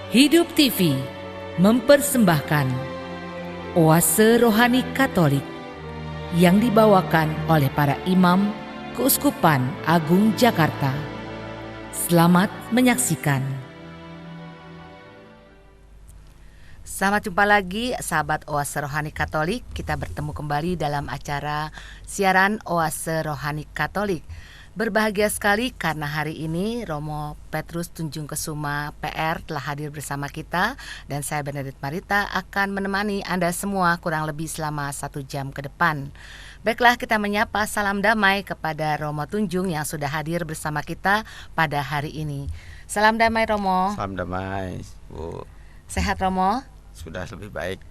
Hidup TV mempersembahkan Oase Rohani Katolik yang dibawakan oleh para imam Keuskupan Agung Jakarta. Selamat menyaksikan. Selamat jumpa lagi sahabat Oase Rohani Katolik. Kita bertemu kembali dalam acara siaran Oase Rohani Katolik. Berbahagia sekali karena hari ini Romo Petrus Tunjung Kesuma PR telah hadir bersama kita, dan saya Benedict Marita akan menemani Anda semua kurang lebih selama 1 jam ke depan. Baiklah, kita menyapa salam damai kepada Romo Tunjung yang sudah hadir bersama kita pada hari ini. Salam damai Romo. Salam damai, Bu. Sehat Romo? Sudah lebih baik.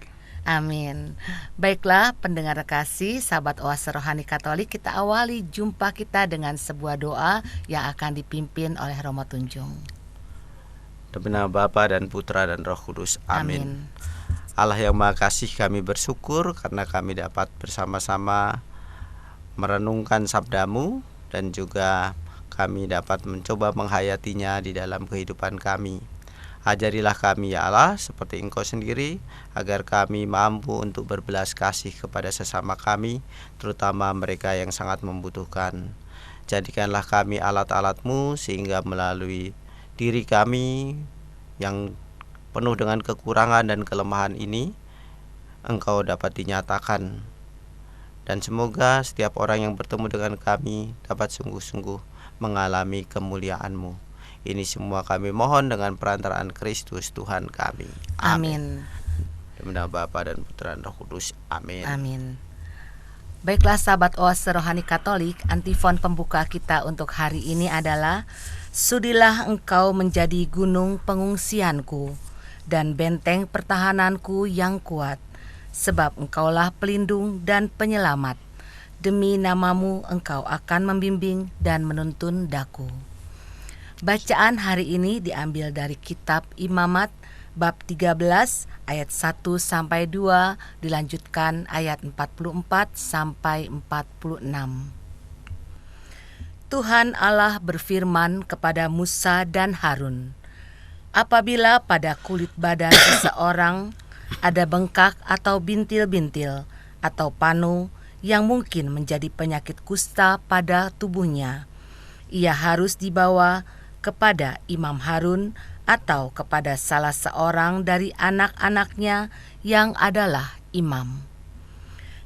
Amin. Baiklah pendengar kasih, sahabat Oase Rohani Katolik, kita awali jumpa kita dengan sebuah doa yang akan dipimpin oleh Romo Tunjung. Demi nama Bapa dan Putra dan Roh Kudus. Amin. Allah yang Maha Kasih, kami bersyukur karena kami dapat bersama-sama merenungkan sabda-Mu, dan juga kami dapat mencoba menghayatinya di dalam kehidupan kami. Ajarilah kami ya Allah seperti Engkau sendiri, agar kami mampu untuk berbelas kasih kepada sesama kami, terutama mereka yang sangat membutuhkan. Jadikanlah kami alat-alat-Mu, sehingga melalui diri kami yang penuh dengan kekurangan dan kelemahan ini, Engkau dapat dinyatakan. Dan semoga setiap orang yang bertemu dengan kami dapat sungguh-sungguh mengalami kemuliaan-Mu. Ini semua kami mohon dengan perantaraan Kristus Tuhan kami. Amin. Demi nama Bapa dan Putra dan Roh Kudus. Amin. Amin. Baiklah sahabat Oase Rohani Katolik, antifon pembuka kita untuk hari ini adalah: Sudilah engkau menjadi gunung pengungsianku dan benteng pertahananku yang kuat, sebab engkaulah pelindung dan penyelamat. Demi namamu engkau akan membimbing dan menuntun daku. Bacaan hari ini diambil dari kitab Imamat bab 13 ayat 1 sampai 2, dilanjutkan ayat 44 sampai 46. Tuhan Allah berfirman kepada Musa dan Harun, apabila pada kulit badan seseorang ada bengkak atau bintil-bintil atau panu yang mungkin menjadi penyakit kusta pada tubuhnya, ia harus dibawa kepada Imam Harun atau kepada salah seorang dari anak-anaknya yang adalah imam.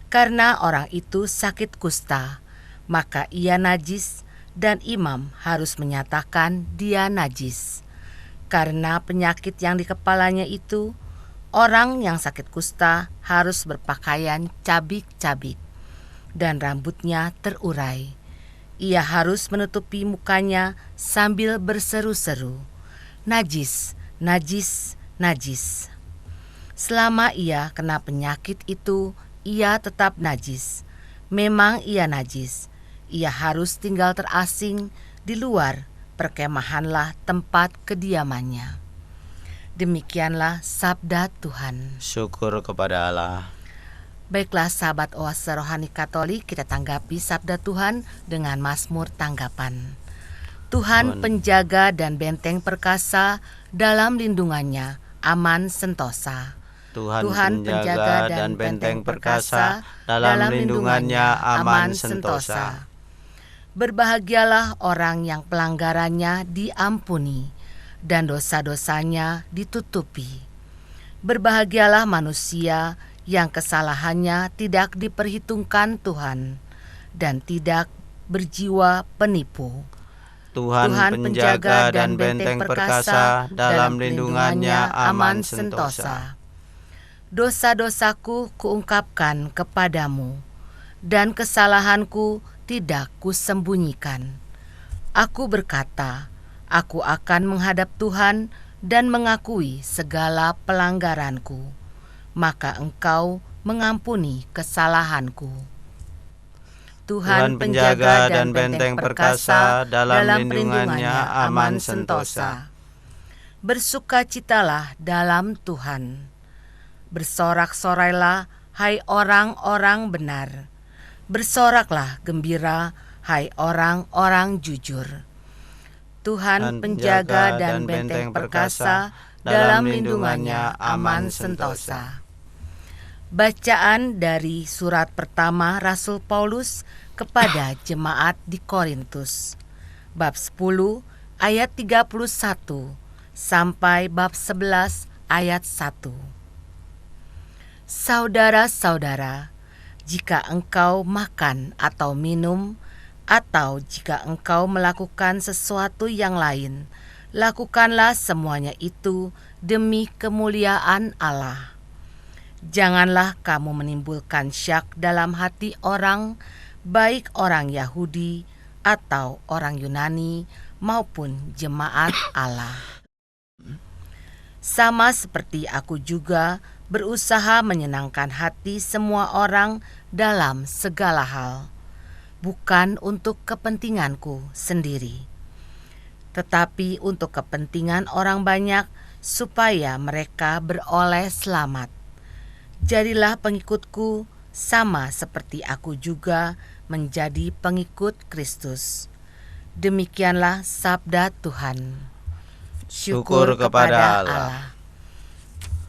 Karena orang itu sakit kusta, maka ia najis, dan imam harus menyatakan dia najis. Karena penyakit yang di kepalanya itu, orang yang sakit kusta harus berpakaian cabik-cabik dan rambutnya terurai. Ia harus menutupi mukanya sambil berseru-seru, najis, najis, najis. Selama ia kena penyakit itu, ia tetap najis. Memang ia najis. Ia harus tinggal terasing di luar perkemahanlah tempat kediamannya. Demikianlah sabda Tuhan. Syukur kepada Allah. Baiklah sahabat Oase Rohani Katolik, kita tanggapi sabda Tuhan dengan Mazmur tanggapan. Tuhan penjaga dan benteng perkasa, dalam lindungannya aman sentosa. Tuhan penjaga dan benteng perkasa, dalam lindungannya aman sentosa. Berbahagialah orang yang pelanggarannya diampuni dan dosa-dosanya ditutupi. Berbahagialah manusia yang kesalahannya tidak diperhitungkan Tuhan dan tidak berjiwa penipu. Tuhan penjaga dan benteng perkasa, dalam lindungannya aman sentosa. Dosa-dosaku kuungkapkan kepadamu, dan kesalahanku tidak kusembunyikan. Aku berkata, aku akan menghadap Tuhan dan mengakui segala pelanggaranku. Maka engkau mengampuni kesalahanku. Tuhan penjaga dan benteng perkasa, dalam lindungannya aman sentosa. Bersukacitalah dalam Tuhan. Bersorak-sorailah, hai orang-orang benar. Bersoraklah gembira, hai orang-orang jujur. Tuhan penjaga dan benteng perkasa, dalam lindungannya aman sentosa. Bacaan dari surat pertama Rasul Paulus kepada jemaat di Korintus, bab 10 ayat 31 sampai bab 11 ayat 1. Saudara-saudara, jika engkau makan atau minum, atau jika engkau melakukan sesuatu yang lain, lakukanlah semuanya itu demi kemuliaan Allah. Janganlah kamu menimbulkan syak dalam hati orang, baik orang Yahudi atau orang Yunani maupun jemaat Allah. Sama seperti aku juga berusaha menyenangkan hati semua orang dalam segala hal, bukan untuk kepentinganku sendiri, tetapi untuk kepentingan orang banyak, supaya mereka beroleh selamat. Jadilah pengikutku sama seperti aku juga menjadi pengikut Kristus. Demikianlah sabda Tuhan. Syukur kepada Allah.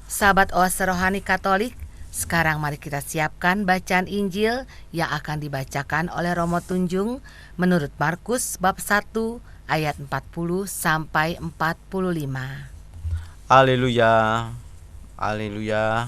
Sahabat Oase Rohani Katolik, sekarang mari kita siapkan bacaan Injil yang akan dibacakan oleh Romo Tunjung menurut Markus bab 1 ayat 40 sampai 45. Haleluya. Haleluya.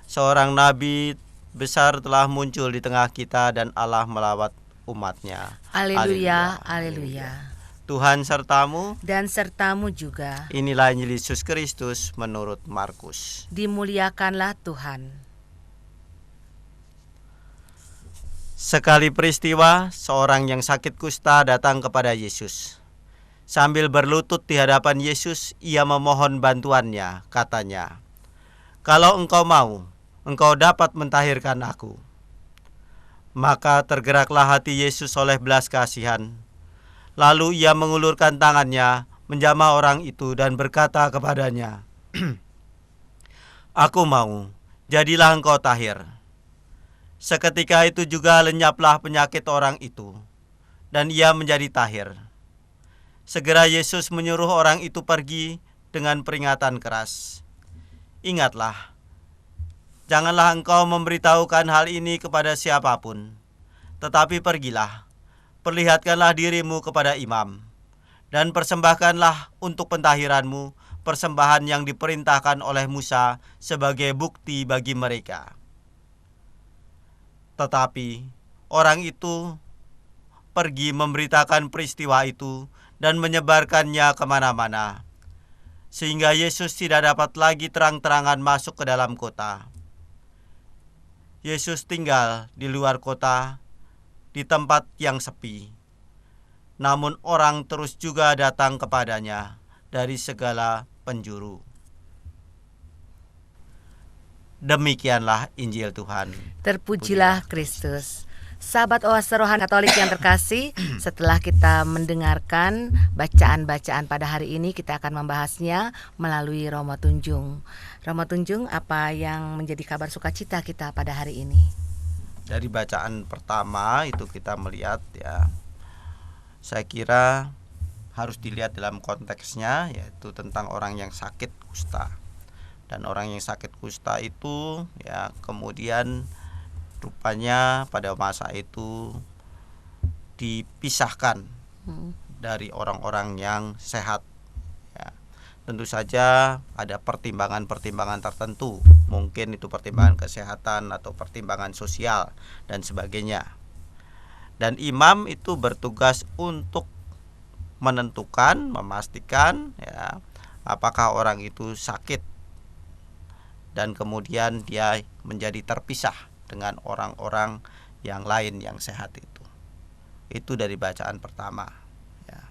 Seorang nabi besar telah muncul di tengah kita dan Allah melawat umatnya. Haleluya, haleluya. Tuhan sertamu Dan sertamu juga. Inilah Injil Yesus Kristus menurut Markus. Dimuliakanlah Tuhan. Sekali peristiwa, seorang yang sakit kusta datang kepada Yesus. Sambil berlutut di hadapan Yesus, ia memohon bantuannya. Katanya, "Kalau engkau mau, engkau dapat mentahirkan aku." Maka tergeraklah hati Yesus oleh belas kasihan. Lalu ia mengulurkan tangannya, menjamah orang itu dan berkata kepadanya, "Aku mau, jadilah engkau tahir." Seketika itu juga lenyaplah penyakit orang itu, dan ia menjadi tahir. Segera Yesus menyuruh orang itu pergi dengan peringatan keras. "Ingatlah, janganlah engkau memberitahukan hal ini kepada siapapun, tetapi pergilah, perlihatkanlah dirimu kepada imam, dan persembahkanlah untuk pentahiranmu persembahan yang diperintahkan oleh Musa sebagai bukti bagi mereka." Tetapi orang itu pergi memberitakan peristiwa itu dan menyebarkannya kemana-mana, sehingga Yesus tidak dapat lagi terang-terangan masuk ke dalam kota. Yesus tinggal di luar kota, di tempat yang sepi. Namun orang terus juga datang kepadanya dari segala penjuru. Demikianlah Injil Tuhan. Terpujilah Kristus. Sahabat Oase Rohani Katolik yang terkasih, setelah kita mendengarkan bacaan-bacaan pada hari ini, kita akan membahasnya melalui Romo Tunjung. Romo Tunjung, apa yang menjadi kabar sukacita kita pada hari ini? Dari bacaan pertama itu kita melihat, ya, saya kira harus dilihat dalam konteksnya, yaitu tentang orang yang sakit kusta. Dan orang yang sakit kusta itu, ya, kemudian rupanya pada masa itu dipisahkan dari orang-orang yang sehat. Ya, tentu saja ada pertimbangan-pertimbangan tertentu, mungkin itu pertimbangan kesehatan atau pertimbangan sosial dan sebagainya. Dan imam itu bertugas untuk menentukan, memastikan, ya, apakah orang itu sakit, dan kemudian dia menjadi terpisah dengan orang-orang yang lain yang sehat itu. Itu dari bacaan pertama, ya.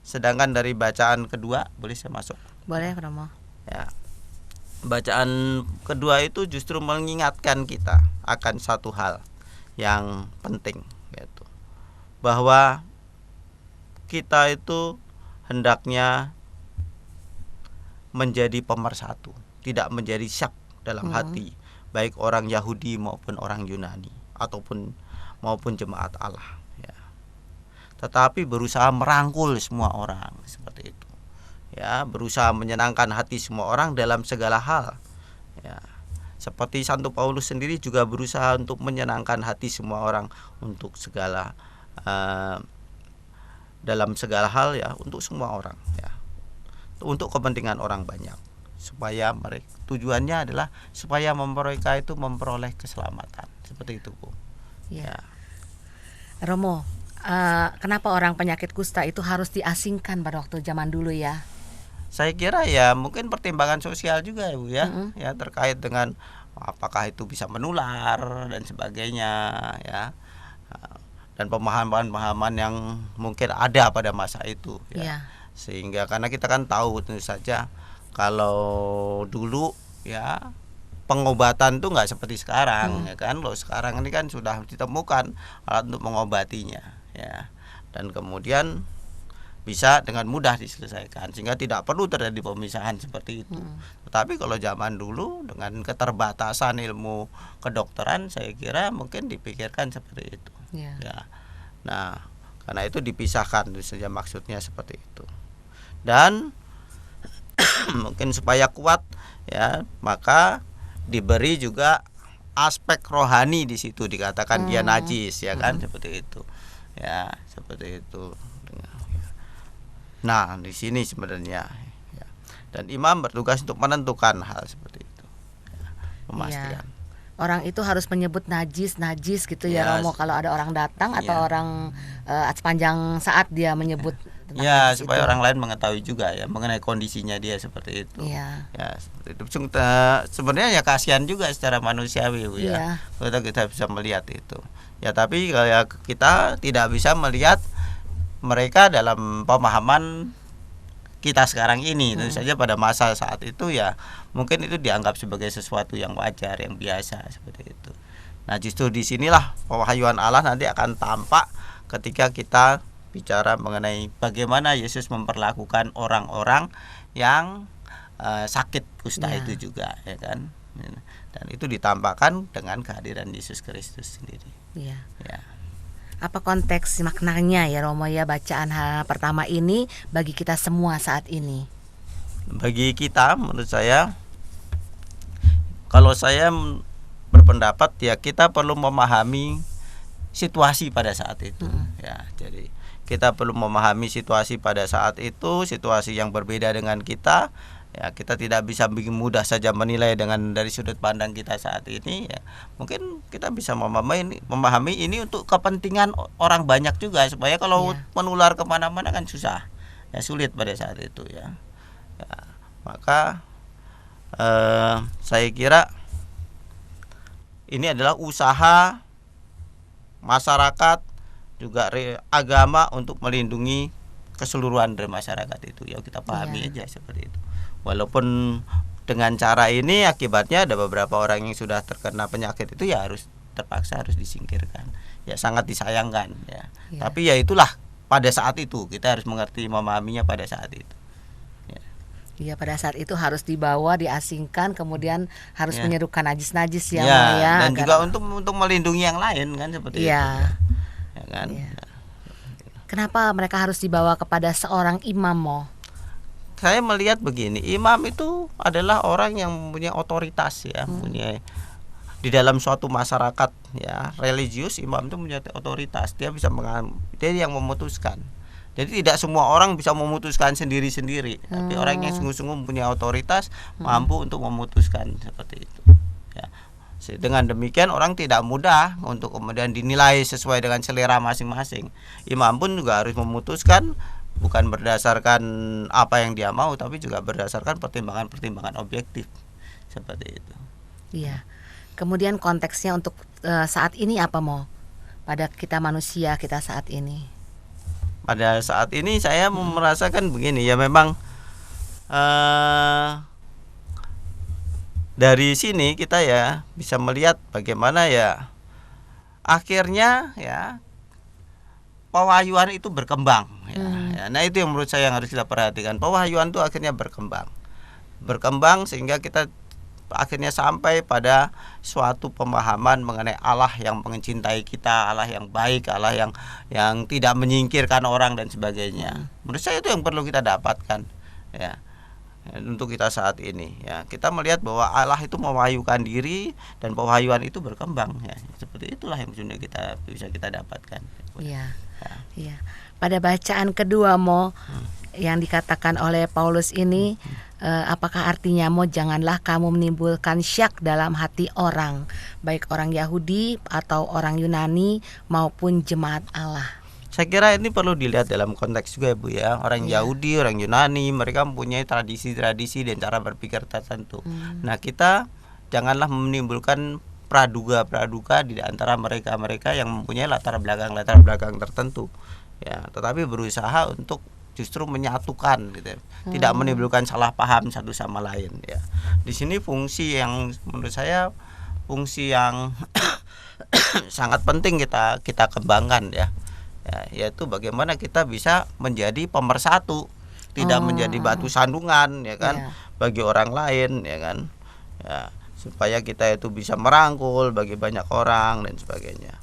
Sedangkan dari bacaan kedua, boleh saya masuk? Boleh, Romo. Ya. Bacaan kedua itu justru mengingatkan kita akan satu hal yang penting, yaitu bahwa kita itu hendaknya menjadi pemersatu, tidak menjadi syak dalam hati, baik orang Yahudi maupun orang Yunani maupun jemaat Allah, ya. Tetapi berusaha merangkul semua orang seperti itu, ya, berusaha menyenangkan hati semua orang dalam segala hal. Ya. Seperti Santo Paulus sendiri juga berusaha untuk menyenangkan hati semua orang untuk segala dalam segala hal, ya, untuk semua orang, ya, untuk kepentingan orang banyak, supaya mereka, tujuannya adalah supaya mereka itu memperoleh keselamatan, seperti itu, Bu. Ya. Romo, kenapa orang penyakit kusta itu harus diasingkan pada waktu zaman dulu ya? Saya kira ya mungkin pertimbangan sosial juga, Bu, ya, ya, terkait dengan apakah itu bisa menular dan sebagainya, ya, dan pemahaman-pemahaman yang mungkin ada pada masa itu, ya. Sehingga karena kita kan tahu tentu saja kalau dulu, ya, pengobatan tuh nggak seperti sekarang, ya kan. Loh, sekarang ini kan sudah ditemukan alat untuk mengobatinya, ya, dan kemudian bisa dengan mudah diselesaikan sehingga tidak perlu terjadi pemisahan seperti itu. Tetapi kalau zaman dulu dengan keterbatasan ilmu kedokteran, saya kira mungkin dipikirkan seperti itu. Ya. Nah, karena itu dipisahkan, itu saja maksudnya seperti itu. Dan mungkin supaya kuat, ya, maka diberi juga aspek rohani di situ, dikatakan dia najis, ya kan, seperti itu. Ya, seperti itu. Nah, di sini sebenarnya, ya, dan imam bertugas untuk menentukan hal seperti itu, ya, memastikan. Orang itu harus menyebut najis gitu, ya, Romo, kalau ada orang datang atau orang sepanjang saat dia menyebut tentang najis supaya itu. orang lain mengetahui juga, ya, mengenai kondisinya dia seperti itu. Ya, seperti itu. Sebenarnya ya kasihan juga secara manusiawi, Bu, ya. Kita bisa melihat itu. Ya, tapi kalau kita tidak bisa melihat mereka dalam pemahaman kita sekarang ini, tentu saja pada masa saat itu ya mungkin itu dianggap sebagai sesuatu yang wajar, yang biasa, seperti itu. Nah, justru disinilah pewahyuan Allah nanti akan tampak ketika kita bicara mengenai bagaimana Yesus memperlakukan orang-orang yang sakit kusta itu juga, ya kan. Dan itu ditampakkan dengan kehadiran Yesus Kristus sendiri. Ya. Apa konteks maknanya, ya, Romo, ya, bacaan pertama ini bagi kita semua saat ini? Bagi kita, menurut saya, kalau saya berpendapat, ya, kita perlu memahami situasi pada saat itu. Ya, jadi kita perlu memahami situasi pada saat itu, situasi yang berbeda dengan kita. Ya, kita tidak bisa mudah saja menilai dari sudut pandang kita saat ini, ya. Mungkin kita bisa memahami ini untuk kepentingan orang banyak juga, supaya kalau menular kemana-mana kan susah, ya, sulit pada saat itu, ya. Maka saya kira ini adalah usaha masyarakat juga agama untuk melindungi keseluruhan dari masyarakat itu, ya, kita pahami aja seperti itu. Walaupun dengan cara ini akibatnya ada beberapa orang yang sudah terkena penyakit itu ya terpaksa harus disingkirkan. Ya, sangat disayangkan, ya. Tapi ya itulah pada saat itu kita harus mengerti, memahaminya pada saat itu. Iya, pada saat itu harus dibawa, diasingkan, kemudian harus menyerukan najis-najis, ya, dan juga untuk melindungi yang lain, kan, seperti itu. Ya kan? Kenapa mereka harus dibawa kepada seorang imam, Mo? Saya melihat begini, imam itu adalah orang yang mempunyai otoritas, ya, mempunyai di dalam suatu masyarakat, ya, religius. Imam itu mempunyai otoritas, dia bisa dia yang memutuskan. Jadi tidak semua orang bisa memutuskan sendiri-sendiri, tapi orang yang sungguh-sungguh mempunyai otoritas mampu untuk memutuskan seperti itu, ya. Dengan demikian orang tidak mudah untuk kemudian dinilai sesuai dengan selera masing-masing. Imam pun juga harus memutuskan bukan berdasarkan apa yang dia mau, tapi juga berdasarkan pertimbangan-pertimbangan objektif, seperti itu. Iya. Kemudian konteksnya untuk saat ini apa, Mo? Pada kita manusia, kita saat ini. Pada saat ini saya merasakan begini, ya, memang dari sini kita, ya, bisa melihat bagaimana, ya, akhirnya, ya, pewahyuan itu berkembang, ya. Nah, itu yang menurut saya yang harus kita perhatikan. Pewahyuan itu akhirnya berkembang sehingga kita akhirnya sampai pada suatu pemahaman mengenai Allah yang mencintai kita, Allah yang baik, Allah yang tidak menyingkirkan orang dan sebagainya. Menurut saya itu yang perlu kita dapatkan. ya. Untuk kita saat ini ya, kita melihat bahwa Allah itu mewahyukan diri dan pewahyuan itu berkembang ya. Seperti itulah yang sudah kita bisa kita dapatkan. Iya. Ya. Iya. Pada bacaan kedua Mo yang dikatakan oleh Paulus ini, apakah artinya Mo, janganlah kamu menimbulkan syak dalam hati orang, baik orang Yahudi atau orang Yunani maupun jemaat Allah. Saya kira ini perlu dilihat dalam konteks juga Bu ya. Orang Yahudi, orang Yunani, mereka mempunyai tradisi-tradisi dan cara berpikir tertentu. Nah, kita janganlah menimbulkan praduga-praduga di antara mereka-mereka yang mempunyai latar belakang tertentu. Ya, tetapi berusaha untuk justru menyatukan gitu. Tidak menimbulkan salah paham satu sama lain ya. Di sini fungsi yang menurut saya fungsi yang sangat penting kita kembangkan ya. Yaitu bagaimana kita bisa menjadi pemersatu, tidak menjadi batu sandungan ya kan, bagi orang lain ya kan, ya, supaya kita itu bisa merangkul bagi banyak orang dan sebagainya.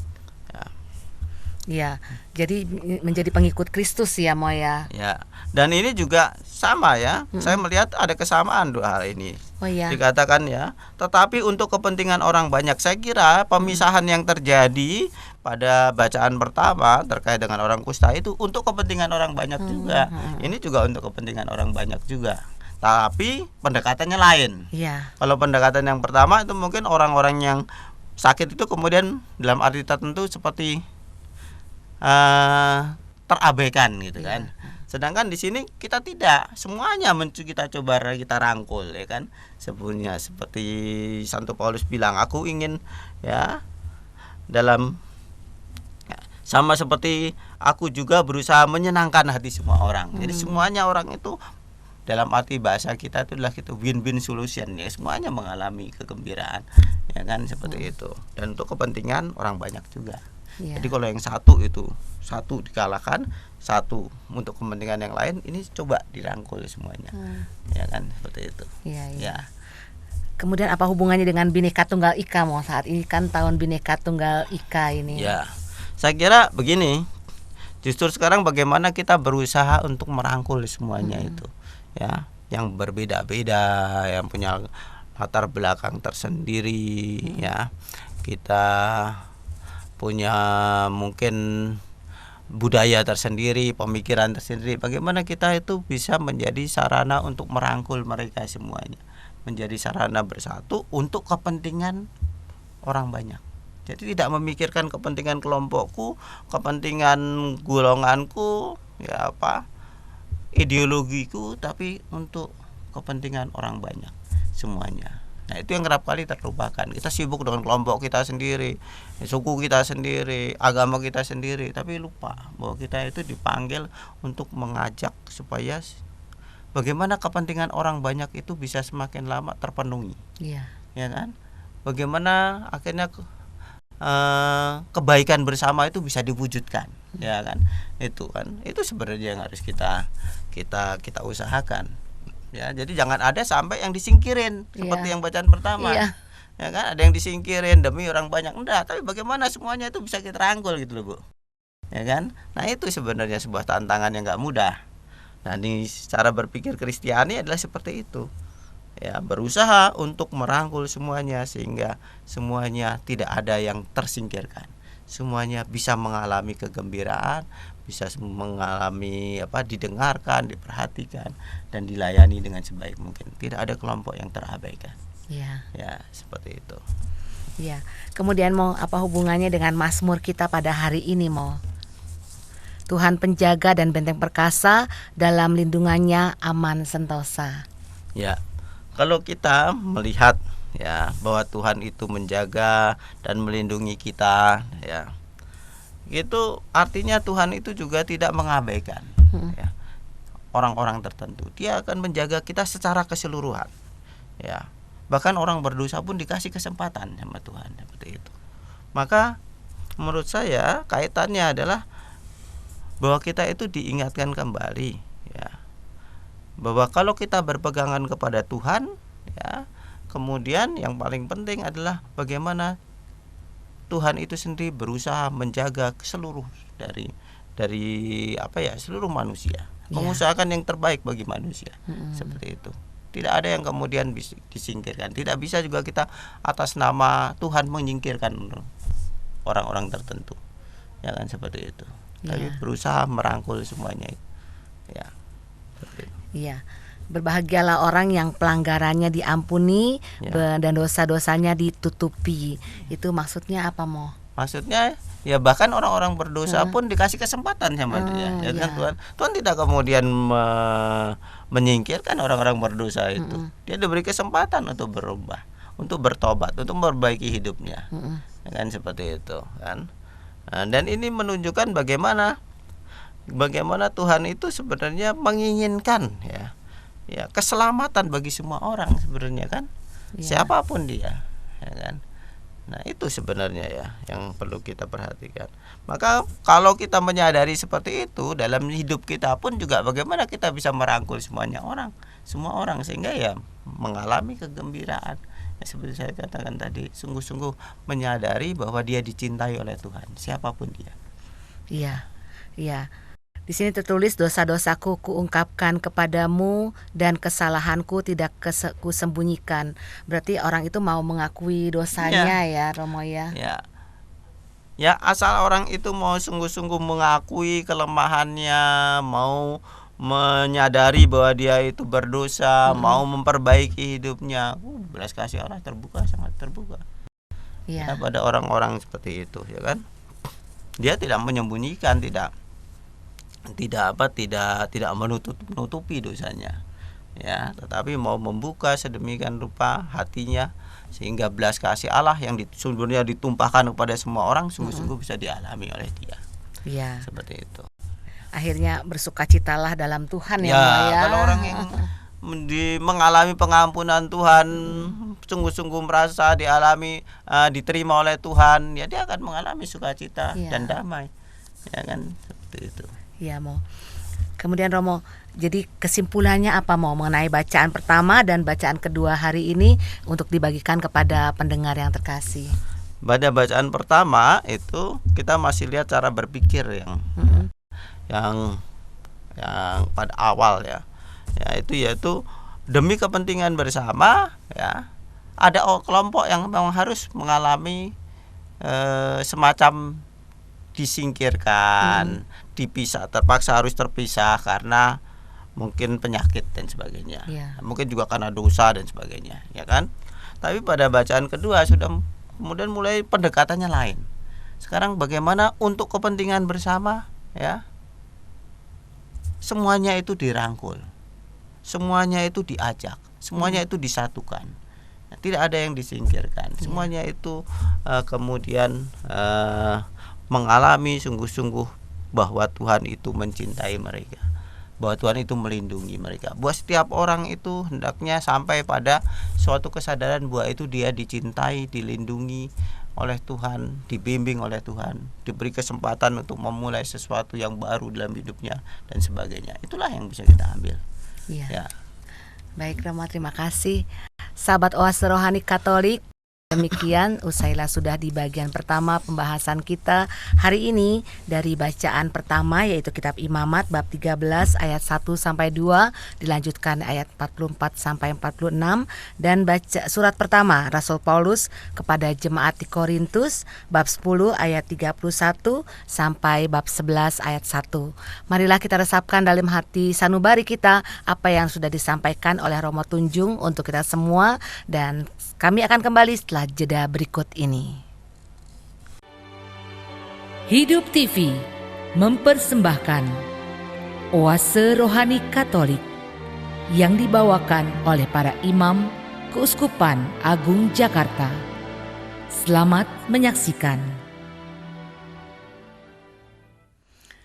Ya, jadi menjadi pengikut Kristus ya Mo ya. Ya, dan ini juga sama ya. Saya melihat ada kesamaan dua hal ini. Oh ya. Dikatakan ya, tetapi untuk kepentingan orang banyak. Saya kira pemisahan yang terjadi pada bacaan pertama terkait dengan orang kusta itu untuk kepentingan orang banyak juga. Ini juga untuk kepentingan orang banyak juga. Tapi pendekatannya lain. Iya. Kalau pendekatan yang pertama itu mungkin orang-orang yang sakit itu kemudian dalam arti tertentu seperti terabaikan gitu kan. Sedangkan di sini kita tidak, semuanya kita coba kita rangkul ya kan. Sebenarnya seperti Santo Paulus bilang, aku ingin ya dalam sama seperti aku juga berusaha menyenangkan hati semua orang. Jadi semuanya orang itu dalam arti bahasa kita itu adalah gitu win-win solution ya, semuanya mengalami kegembiraan ya kan, seperti itu. Dan untuk kepentingan orang banyak juga. Jadi kalau yang satu dikalahkan, satu untuk kepentingan yang lain, ini coba dirangkul semuanya. Ya kan, seperti itu. Ya. Kemudian apa hubungannya dengan Bhinneka Tunggal Ika Mo? Saat ini kan tahun Bhinneka Tunggal Ika ini. Ya. Saya kira begini. Justru sekarang bagaimana kita berusaha untuk merangkul semuanya itu. Ya, yang berbeda-beda, yang punya latar belakang tersendiri ya. Kita punya mungkin budaya tersendiri, pemikiran tersendiri. Bagaimana kita itu bisa menjadi sarana untuk merangkul mereka semuanya, menjadi sarana bersatu untuk kepentingan orang banyak. Jadi tidak memikirkan kepentingan kelompokku, kepentingan golonganku, ya apa, ideologiku, tapi untuk kepentingan orang banyak semuanya. Nah, itu yang kerap kali terlupakan. Kita sibuk dengan kelompok kita sendiri, suku kita sendiri, agama kita sendiri, tapi lupa bahwa kita itu dipanggil untuk mengajak supaya bagaimana kepentingan orang banyak itu bisa semakin lama terpenuhi. Iya. Ya kan? Bagaimana akhirnya kebaikan bersama itu bisa diwujudkan, ya kan? Itu kan. Itu sebenarnya yang harus kita usahakan. Ya, jadi jangan ada sampai yang disingkirin seperti yang bacaan pertama. Ya kan, ada yang disingkirin demi orang banyak. Enggak, tapi bagaimana semuanya itu bisa kita rangkul gitu loh, Bu. Ya kan? Nah, itu sebenarnya sebuah tantangan yang enggak mudah. Nah, ini cara berpikir Kristiani adalah seperti itu. Ya, berusaha untuk merangkul semuanya sehingga semuanya tidak ada yang tersingkirkan. Semuanya bisa mengalami kegembiraan, bisa mengalami didengarkan, diperhatikan dan dilayani dengan sebaik mungkin. Tidak ada kelompok yang terabaikan. Iya. Ya, seperti itu. Iya. Kemudian Mo, apa hubungannya dengan Mazmur kita pada hari ini, Mo? Tuhan penjaga dan benteng perkasa, dalam lindungannya aman sentosa. Ya. Kalau kita melihat ya bahwa Tuhan itu menjaga dan melindungi kita ya, itu artinya Tuhan itu juga tidak mengabaikan ya, orang-orang tertentu. Dia akan menjaga kita secara keseluruhan ya. Bahkan orang berdosa pun dikasih kesempatan sama Tuhan seperti itu. Maka menurut saya kaitannya adalah bahwa kita itu diingatkan kembali ya, bahwa kalau kita berpegangan kepada Tuhan ya, kemudian yang paling penting adalah bagaimana Tuhan itu sendiri berusaha menjaga seluruh dari seluruh manusia mengusahakan yang terbaik bagi manusia. Seperti itu. Tidak ada yang kemudian disingkirkan. Tidak bisa juga kita atas nama Tuhan menyingkirkan orang-orang tertentu. Ya kan, seperti itu. Tapi berusaha merangkul semuanya itu. Ya. Seperti itu. Iya. Berbahagialah orang yang pelanggarannya diampuni dan dosa-dosanya ditutupi. Itu maksudnya apa, Mo? Maksudnya ya bahkan orang-orang berdosa pun dikasih kesempatan sama dia. Ya kan, Tuhan tidak kemudian menyingkirkan orang-orang berdosa itu. Dia diberi kesempatan untuk berubah, untuk bertobat, untuk memperbaiki hidupnya. Ya kan, seperti itu kan. Nah, dan ini menunjukkan bagaimana Tuhan itu sebenarnya menginginkan ya keselamatan bagi semua orang sebenarnya kan, siapapun dia, ya kan. Nah, itu sebenarnya ya yang perlu kita perhatikan. Maka kalau kita menyadari seperti itu dalam hidup kita pun juga bagaimana kita bisa merangkul semua orang sehingga ya mengalami kegembiraan. Ya, seperti saya katakan tadi, sungguh-sungguh menyadari bahwa dia dicintai oleh Tuhan, siapapun dia. Iya. Di sini tertulis, dosa-dosaku kuungkapkan kepadamu dan kesalahanku tidak kusembunyikan. Berarti orang itu mau mengakui dosanya ya Romo ya. Ya, asal orang itu mau sungguh-sungguh mengakui kelemahannya, mau menyadari bahwa dia itu berdosa, mau memperbaiki hidupnya, belas kasih Allah terbuka, sangat terbuka. Pada orang-orang seperti itu, ya kan? Dia tidak menyembunyikan, tidak menutupi dosanya, ya, tetapi mau membuka sedemikian rupa hatinya sehingga belas kasih Allah yang sebenarnya ditumpahkan kepada semua orang sungguh-sungguh bisa dialami oleh dia. Seperti itu. Akhirnya bersukacitalah dalam Tuhan ya. Kalau orang yang mengalami pengampunan Tuhan, sungguh-sungguh merasa diterima oleh Tuhan, ya dia akan mengalami sukacita dan damai, ya kan, seperti itu. Ya, Mo. Kemudian Romo, jadi kesimpulannya apa, Mo, mengenai bacaan pertama dan bacaan kedua hari ini untuk dibagikan kepada pendengar yang terkasih? Pada bacaan pertama itu kita masih lihat cara berpikir yang pada awal yaitu demi kepentingan bersama, ya. Ada kelompok yang memang harus mengalami semacam disingkirkan, dipisah, terpaksa harus terpisah karena mungkin penyakit dan sebagainya, mungkin juga karena dosa dan sebagainya, ya kan. Tapi pada bacaan kedua sudah kemudian mulai pendekatannya lain. Sekarang bagaimana untuk kepentingan bersama, ya, semuanya itu dirangkul, semuanya itu diajak, semuanya itu disatukan, tidak ada yang disingkirkan, semuanya itu kemudian mengalami sungguh-sungguh bahwa Tuhan itu mencintai mereka, bahwa Tuhan itu melindungi mereka, bahwa setiap orang itu hendaknya sampai pada suatu kesadaran bahwa itu dia dicintai, dilindungi oleh Tuhan, dibimbing oleh Tuhan, diberi kesempatan untuk memulai sesuatu yang baru dalam hidupnya dan sebagainya. Itulah yang bisa kita ambil. Ya. Baik, Romo, terima kasih. Sahabat Oase Rohani Katolik, demikian usailah sudah di bagian pertama pembahasan kita hari ini dari bacaan pertama yaitu kitab Imamat bab 13 ayat 1 sampai 2, dilanjutkan ayat 44 sampai 46, dan baca surat pertama Rasul Paulus kepada jemaat di Korintus bab 10 ayat 31 sampai bab 11 ayat 1. Marilah kita resapkan dalam hati sanubari kita apa yang sudah disampaikan oleh Romo Tunjung untuk kita semua, dan kami akan kembali setelah jeda berikut ini. Hidup TV mempersembahkan Oase Rohani Katolik yang dibawakan oleh para imam Keuskupan Agung Jakarta. Selamat menyaksikan.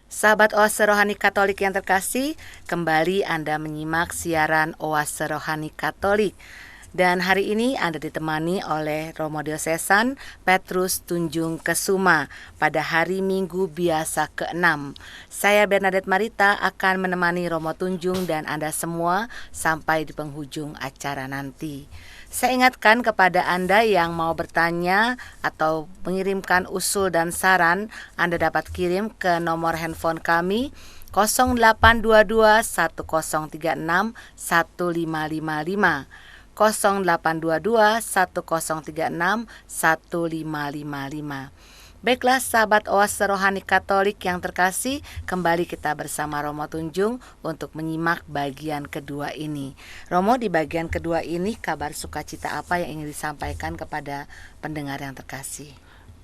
Sahabat Oase Rohani Katolik yang terkasih, kembali Anda menyimak siaran Oase Rohani Katolik. Dan hari ini Anda ditemani oleh Romo Diosesan Petrus Tunjung Kesuma pada hari Minggu biasa ke-6. Saya Bernadette Marita akan menemani Romo Tunjung dan Anda semua sampai di penghujung acara nanti. Saya ingatkan kepada Anda yang mau bertanya atau mengirimkan usul dan saran, Anda dapat kirim ke nomor handphone kami 0822 1036 1555, 0822 1036 1555. Baiklah sahabat Oase Rohani Katolik yang terkasih, kembali kita bersama Romo Tunjung untuk menyimak bagian kedua ini. Romo, di bagian kedua ini kabar sukacita apa yang ingin disampaikan kepada pendengar yang terkasih?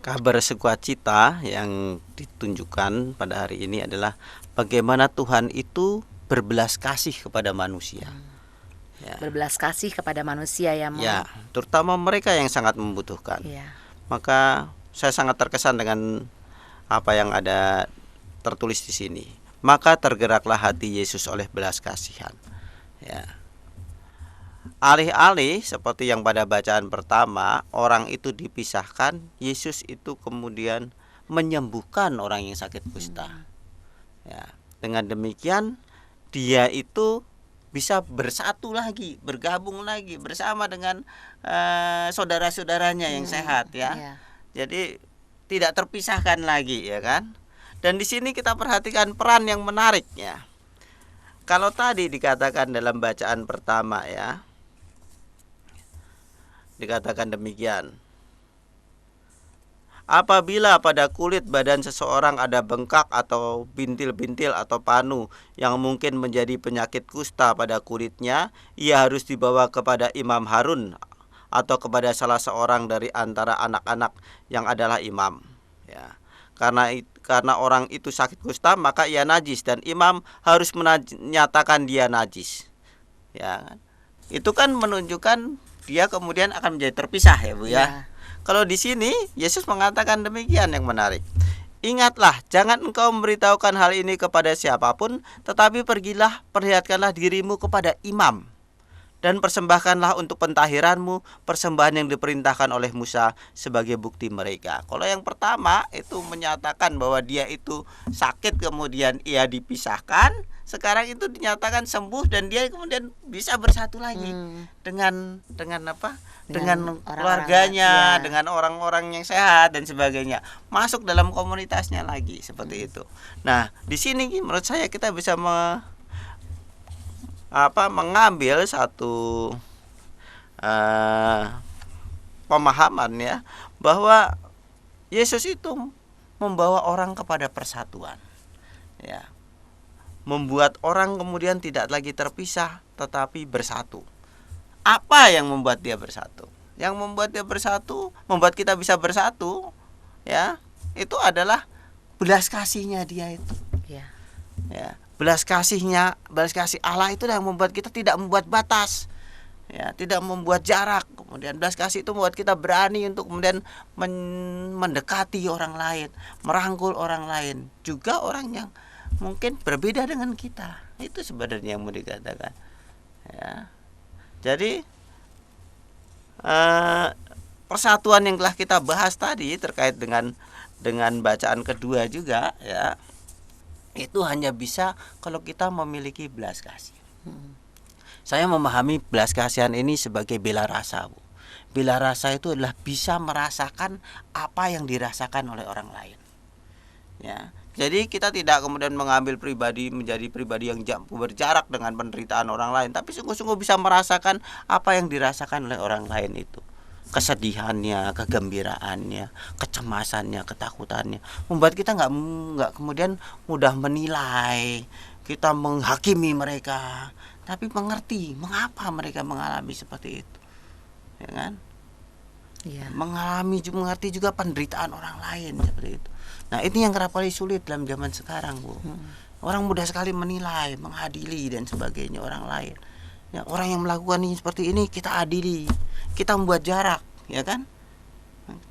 Kabar sukacita yang ditunjukkan pada hari ini adalah bagaimana Tuhan itu berbelas kasih kepada manusia. Ya. Berbelas kasih kepada manusia ya, Mo? Ya, terutama mereka yang sangat membutuhkan. Ya. Maka saya sangat terkesan dengan apa yang ada tertulis di sini. Maka tergeraklah hati Yesus oleh belas kasihan. Ya. Alih-alih seperti yang pada bacaan pertama, orang itu dipisahkan, Yesus itu kemudian menyembuhkan orang yang sakit kusta. Ya. Dengan demikian dia itu bisa bersatu lagi, bergabung lagi bersama dengan saudara-saudaranya yang sehat, ya. Jadi tidak terpisahkan lagi, ya kan? Dan di sini kita perhatikan peran yang menarik, ya. Kalau tadi dikatakan dalam bacaan pertama, ya, dikatakan demikian: apabila pada kulit badan seseorang ada bengkak atau bintil-bintil atau panu yang mungkin menjadi penyakit kusta pada kulitnya, ia harus dibawa kepada Imam Harun atau kepada salah seorang dari antara anak-anak yang adalah imam. Ya. Karena orang itu sakit kusta, maka ia najis dan imam harus menyatakan dia najis. Ya. Itu kan menunjukkan dia kemudian akan menjadi terpisah, ya Bu, ya. Kalau di sini Yesus mengatakan demikian yang menarik. Ingatlah, jangan engkau memberitahukan hal ini kepada siapapun, tetapi pergilah, perlihatkanlah dirimu kepada imam, dan persembahkanlah untuk pentahiranmu persembahan yang diperintahkan oleh Musa sebagai bukti mereka. Kalau yang pertama itu menyatakan bahwa dia itu sakit kemudian ia dipisahkan, sekarang itu dinyatakan sembuh dan dia kemudian bisa bersatu lagi dengan apa? Dengan keluarganya, dengan orang-orang yang sehat dan sebagainya, masuk dalam komunitasnya lagi seperti itu. Nah, di sini menurut saya kita bisa mengambil satu pemahaman, ya, bahwa Yesus itu membawa orang kepada persatuan, ya, membuat orang kemudian tidak lagi terpisah tetapi bersatu. Apa yang membuat dia bersatu? Yang membuat dia bersatu, membuat kita bisa bersatu, ya, itu adalah belas kasihnya dia itu. Ya. Belas kasih Allah itu yang membuat kita tidak membuat batas, ya, tidak membuat jarak. Kemudian belas kasih itu membuat kita berani untuk kemudian mendekati orang lain, merangkul orang lain, juga orang yang mungkin berbeda dengan kita. Itu sebenarnya yang mau dikatakan, ya. Jadi persatuan yang telah kita bahas tadi terkait dengan bacaan kedua juga, ya, itu hanya bisa kalau kita memiliki belas kasih. Saya memahami belas kasihan ini sebagai bela rasa, Bu. Bela rasa itu adalah bisa merasakan apa yang dirasakan oleh orang lain, ya. Jadi kita tidak kemudian mengambil menjadi pribadi yang berjarak dengan penderitaan orang lain, tapi sungguh-sungguh bisa merasakan apa yang dirasakan oleh orang lain itu. Kesedihannya, kegembiraannya, kecemasannya, ketakutannya, membuat kita nggak kemudian mudah menilai, kita menghakimi mereka, tapi mengerti mengapa mereka mengalami seperti itu, ya kan? Ya. Mengerti juga penderitaan orang lain seperti itu. Nah, ini yang kerap kali sulit dalam zaman sekarang, Bu. Orang mudah sekali menilai, mengadili dan sebagainya orang lain. Ya, orang yang melakukan ini seperti ini kita adili, kita membuat jarak, ya kan?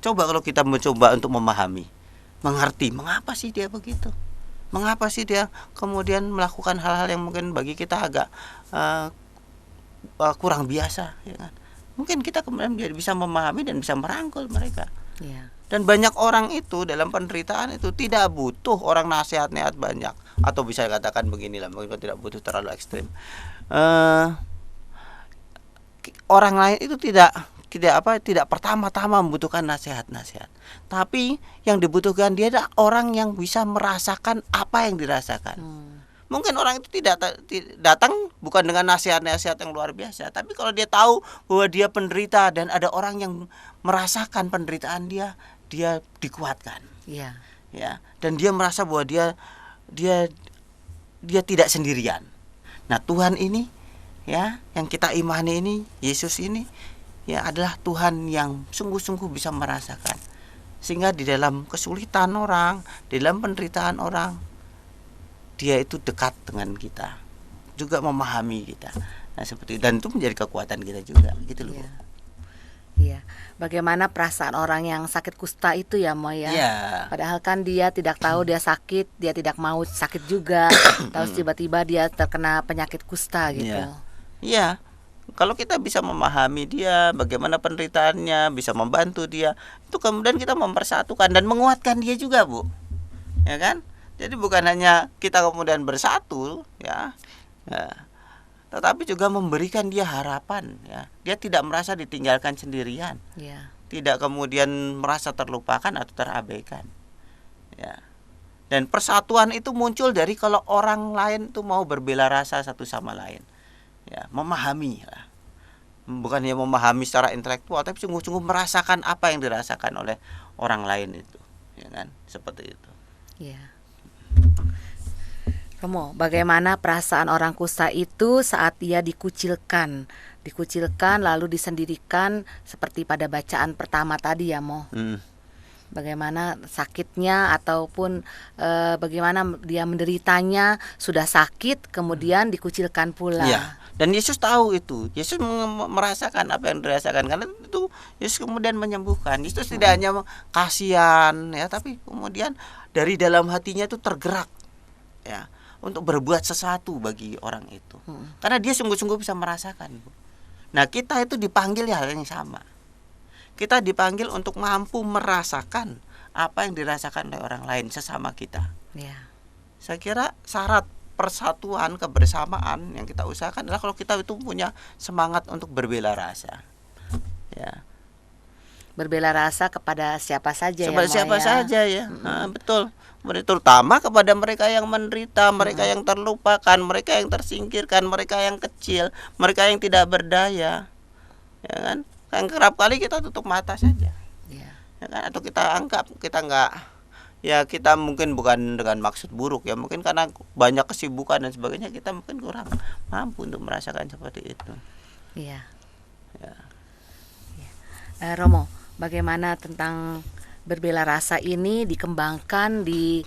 Coba kalau kita mencoba untuk memahami, mengerti mengapa sih dia begitu, mengapa sih dia kemudian melakukan hal-hal yang mungkin bagi kita agak kurang biasa, ya kan? Mungkin kita kemudian bisa memahami dan bisa merangkul mereka. Ya. Dan banyak orang itu dalam penderitaan itu tidak butuh orang nasihat-nasihat banyak, atau bisa katakan beginilah, mungkin tidak butuh terlalu ekstrim. Orang lain itu tidak pertama-tama membutuhkan nasihat-nasihat, tapi yang dibutuhkan dia adalah orang yang bisa merasakan apa yang dirasakan. Mungkin orang itu tidak datang bukan dengan nasihat-nasihat yang luar biasa, tapi kalau dia tahu bahwa dia penderita dan ada orang yang merasakan penderitaan dia dikuatkan. Iya. Ya, dan dia merasa bahwa dia tidak sendirian. Nah, Tuhan ini ya, yang kita imani ini, Yesus ini ya adalah Tuhan yang sungguh-sungguh bisa merasakan. Sehingga di dalam kesulitan orang, di dalam penderitaan orang, dia itu dekat dengan kita, juga memahami kita. Nah, seperti itu. Dan itu menjadi kekuatan kita juga, gitu loh. Iya. Iya. Bagaimana perasaan orang yang sakit kusta itu ya, Mo ya. Iya. Padahal kan dia tidak tahu dia sakit, dia tidak mau sakit juga. Terus tiba-tiba dia terkena penyakit kusta gitu. Iya. Iya. Kalau kita bisa memahami dia, bagaimana penderitaannya, bisa membantu dia, itu kemudian kita mempersatukan dan menguatkan dia juga, Bu. Ya kan? Jadi bukan hanya kita kemudian bersatu, ya. Tetapi juga memberikan dia harapan, ya. Dia tidak merasa ditinggalkan sendirian. Iya. Tidak kemudian merasa terlupakan atau terabaikan. Ya. Dan persatuan itu muncul dari kalau orang lain itu mau berbela rasa satu sama lain. Ya, memahami lah. Bukan hanya memahami secara intelektual, tapi sungguh-sungguh merasakan apa yang dirasakan oleh orang lain itu, ya kan? Seperti itu. Iya. Romo, bagaimana perasaan orang kusta itu saat ia dikucilkan lalu disendirikan seperti pada bacaan pertama tadi ya, Mo? Bagaimana sakitnya ataupun bagaimana dia menderitanya, sudah sakit kemudian dikucilkan pula. Ya. Dan Yesus tahu itu. Yesus merasakan apa yang dirasakan, karena itu Yesus kemudian menyembuhkan. Yesus tidak hanya kasihan ya, tapi kemudian dari dalam hatinya itu tergerak ya untuk berbuat sesuatu bagi orang itu. Karena dia sungguh-sungguh bisa merasakan. Nah, kita itu dipanggil hal yang sama. Kita dipanggil untuk mampu merasakan apa yang dirasakan oleh orang lain, sesama kita. Ya. Saya kira syarat persatuan, kebersamaan yang kita usahakan adalah kalau kita itu punya semangat untuk berbela rasa. Ya. Berbela rasa kepada siapa saja siapa saja ya. Betul. Terutama kepada mereka yang menderita, mereka yang terlupakan, mereka yang tersingkirkan, mereka yang kecil, mereka yang tidak berdaya. Ya kan? Kan kerap kali kita tutup mata saja. Ya. Ya kan? Atau kita anggap kita enggak, ya kita mungkin bukan dengan maksud buruk ya, mungkin karena banyak kesibukan dan sebagainya kita mungkin kurang mampu untuk merasakan seperti itu. Iya. Ya. Romo, bagaimana tentang berbela rasa ini dikembangkan di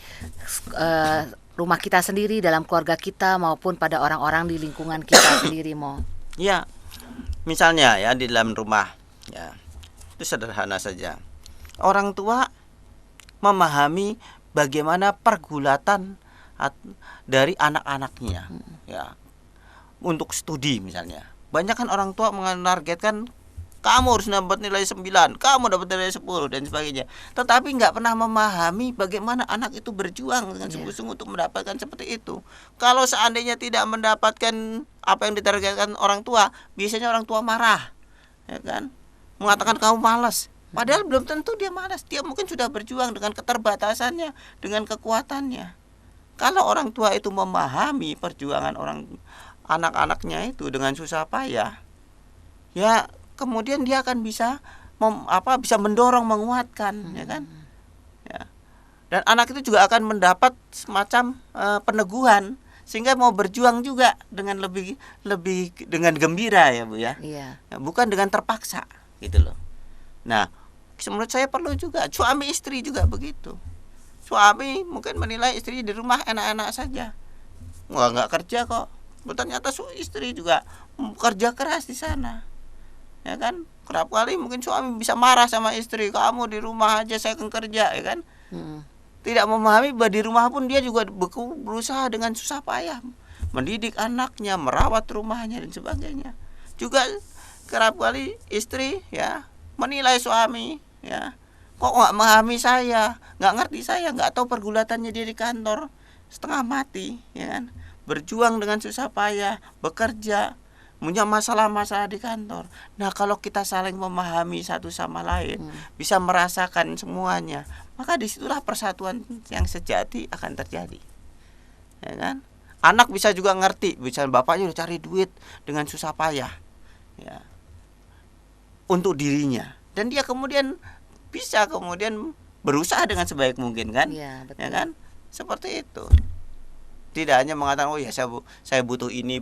rumah kita sendiri, dalam keluarga kita maupun pada orang-orang di lingkungan kita sendiri, Mo? Ya, misalnya ya di dalam rumah, ya itu sederhana saja. Orang tua memahami bagaimana pergulatan dari anak-anaknya, ya untuk studi misalnya. Banyak kan orang tua menargetkan kamu harus dapat nilai 9, kamu dapat nilai 10 dan sebagainya. Tetapi nggak pernah memahami bagaimana anak itu berjuang dengan sungguh-sungguh untuk mendapatkan seperti itu. Kalau seandainya tidak mendapatkan apa yang ditargetkan orang tua, biasanya orang tua marah, ya kan? Mengatakan kamu malas. Padahal belum tentu dia malas. Dia mungkin sudah berjuang dengan keterbatasannya, dengan kekuatannya. Kalau orang tua itu memahami perjuangan anak-anaknya itu dengan susah payah, ya kemudian dia akan bisa bisa mendorong, menguatkan, ya kan? Ya. Dan anak itu juga akan mendapat semacam peneguhan sehingga mau berjuang juga dengan lebih dengan gembira ya, Bu ya. Iya. Bukan dengan terpaksa, gitu loh. Nah, menurut saya perlu juga suami istri juga begitu. Suami mungkin menilai istri di rumah enak-enak saja. Nggak kerja kok. Ternyata istri juga kerja keras di sana. Ya kan, kerap kali mungkin suami bisa marah sama istri, kamu di rumah aja saya kan kerja, ya kan. Tidak memahami bahwa di rumah pun dia juga berusaha dengan susah payah mendidik anaknya, merawat rumahnya dan sebagainya. Juga kerap kali istri ya menilai suami, ya kok nggak memahami saya, nggak ngerti saya, nggak tahu pergulatannya dia di kantor setengah mati, ya kan, berjuang dengan susah payah, bekerja, punya masalah-masalah di kantor. Nah, kalau kita saling memahami satu sama lain, bisa merasakan semuanya, maka disitulah persatuan yang sejati akan terjadi, ya kan? Anak bisa juga ngerti, misalnya bapaknya udah cari duit dengan susah payah, ya, untuk dirinya, dan dia kemudian bisa kemudian berusaha dengan sebaik mungkin kan, Iya, betul. ya kan, seperti itu. Tidak hanya mengatakan oh ya saya butuh ini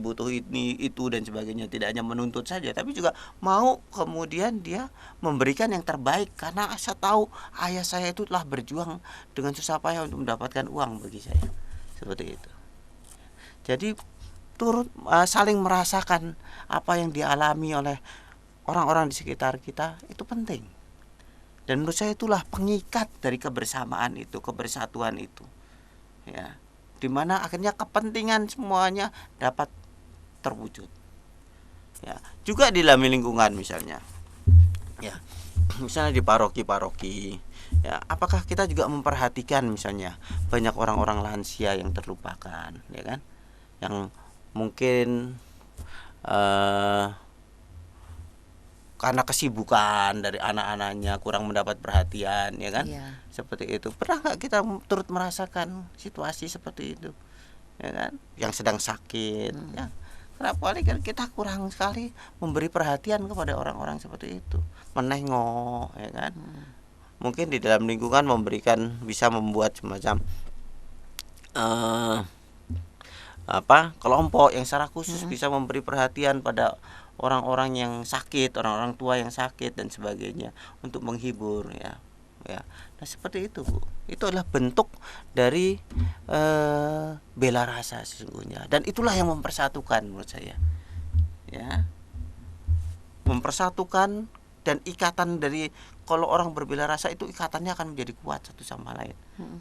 itu dan sebagainya, tidak hanya menuntut saja, tapi juga mau kemudian dia memberikan yang terbaik, karena saya tahu ayah saya itu telah berjuang dengan susah payah untuk mendapatkan uang bagi saya, seperti itu. Jadi turut saling merasakan apa yang dialami oleh orang-orang di sekitar kita itu penting, dan menurut saya itulah pengikat dari kebersamaan itu, kebersatuan itu, ya, dimana akhirnya kepentingan semuanya dapat terwujud, ya. Juga di dalam lingkungan misalnya, ya, misalnya di paroki-paroki, ya, apakah kita juga memperhatikan misalnya banyak orang-orang lansia yang terlupakan, ya kan, yang mungkin karena kesibukan dari anak-anaknya kurang mendapat perhatian, ya kan, Iya. seperti itu. Pernah nggak kita turut merasakan situasi seperti itu, ya kan, yang sedang sakit, ya, kenapa kali kan kita kurang sekali memberi perhatian kepada orang-orang seperti itu, menengok, ya kan. Mungkin di dalam lingkungan bisa membuat semacam kelompok yang secara khusus bisa memberi perhatian pada orang-orang yang sakit, orang-orang tua yang sakit dan sebagainya, untuk menghibur, ya. Nah, seperti itu, Bu. Itu adalah bentuk dari bela rasa sesungguhnya, dan itulah yang mempersatukan menurut saya, ya. Mempersatukan, dan ikatan dari, kalau orang berbela rasa itu ikatannya akan menjadi kuat satu sama lain.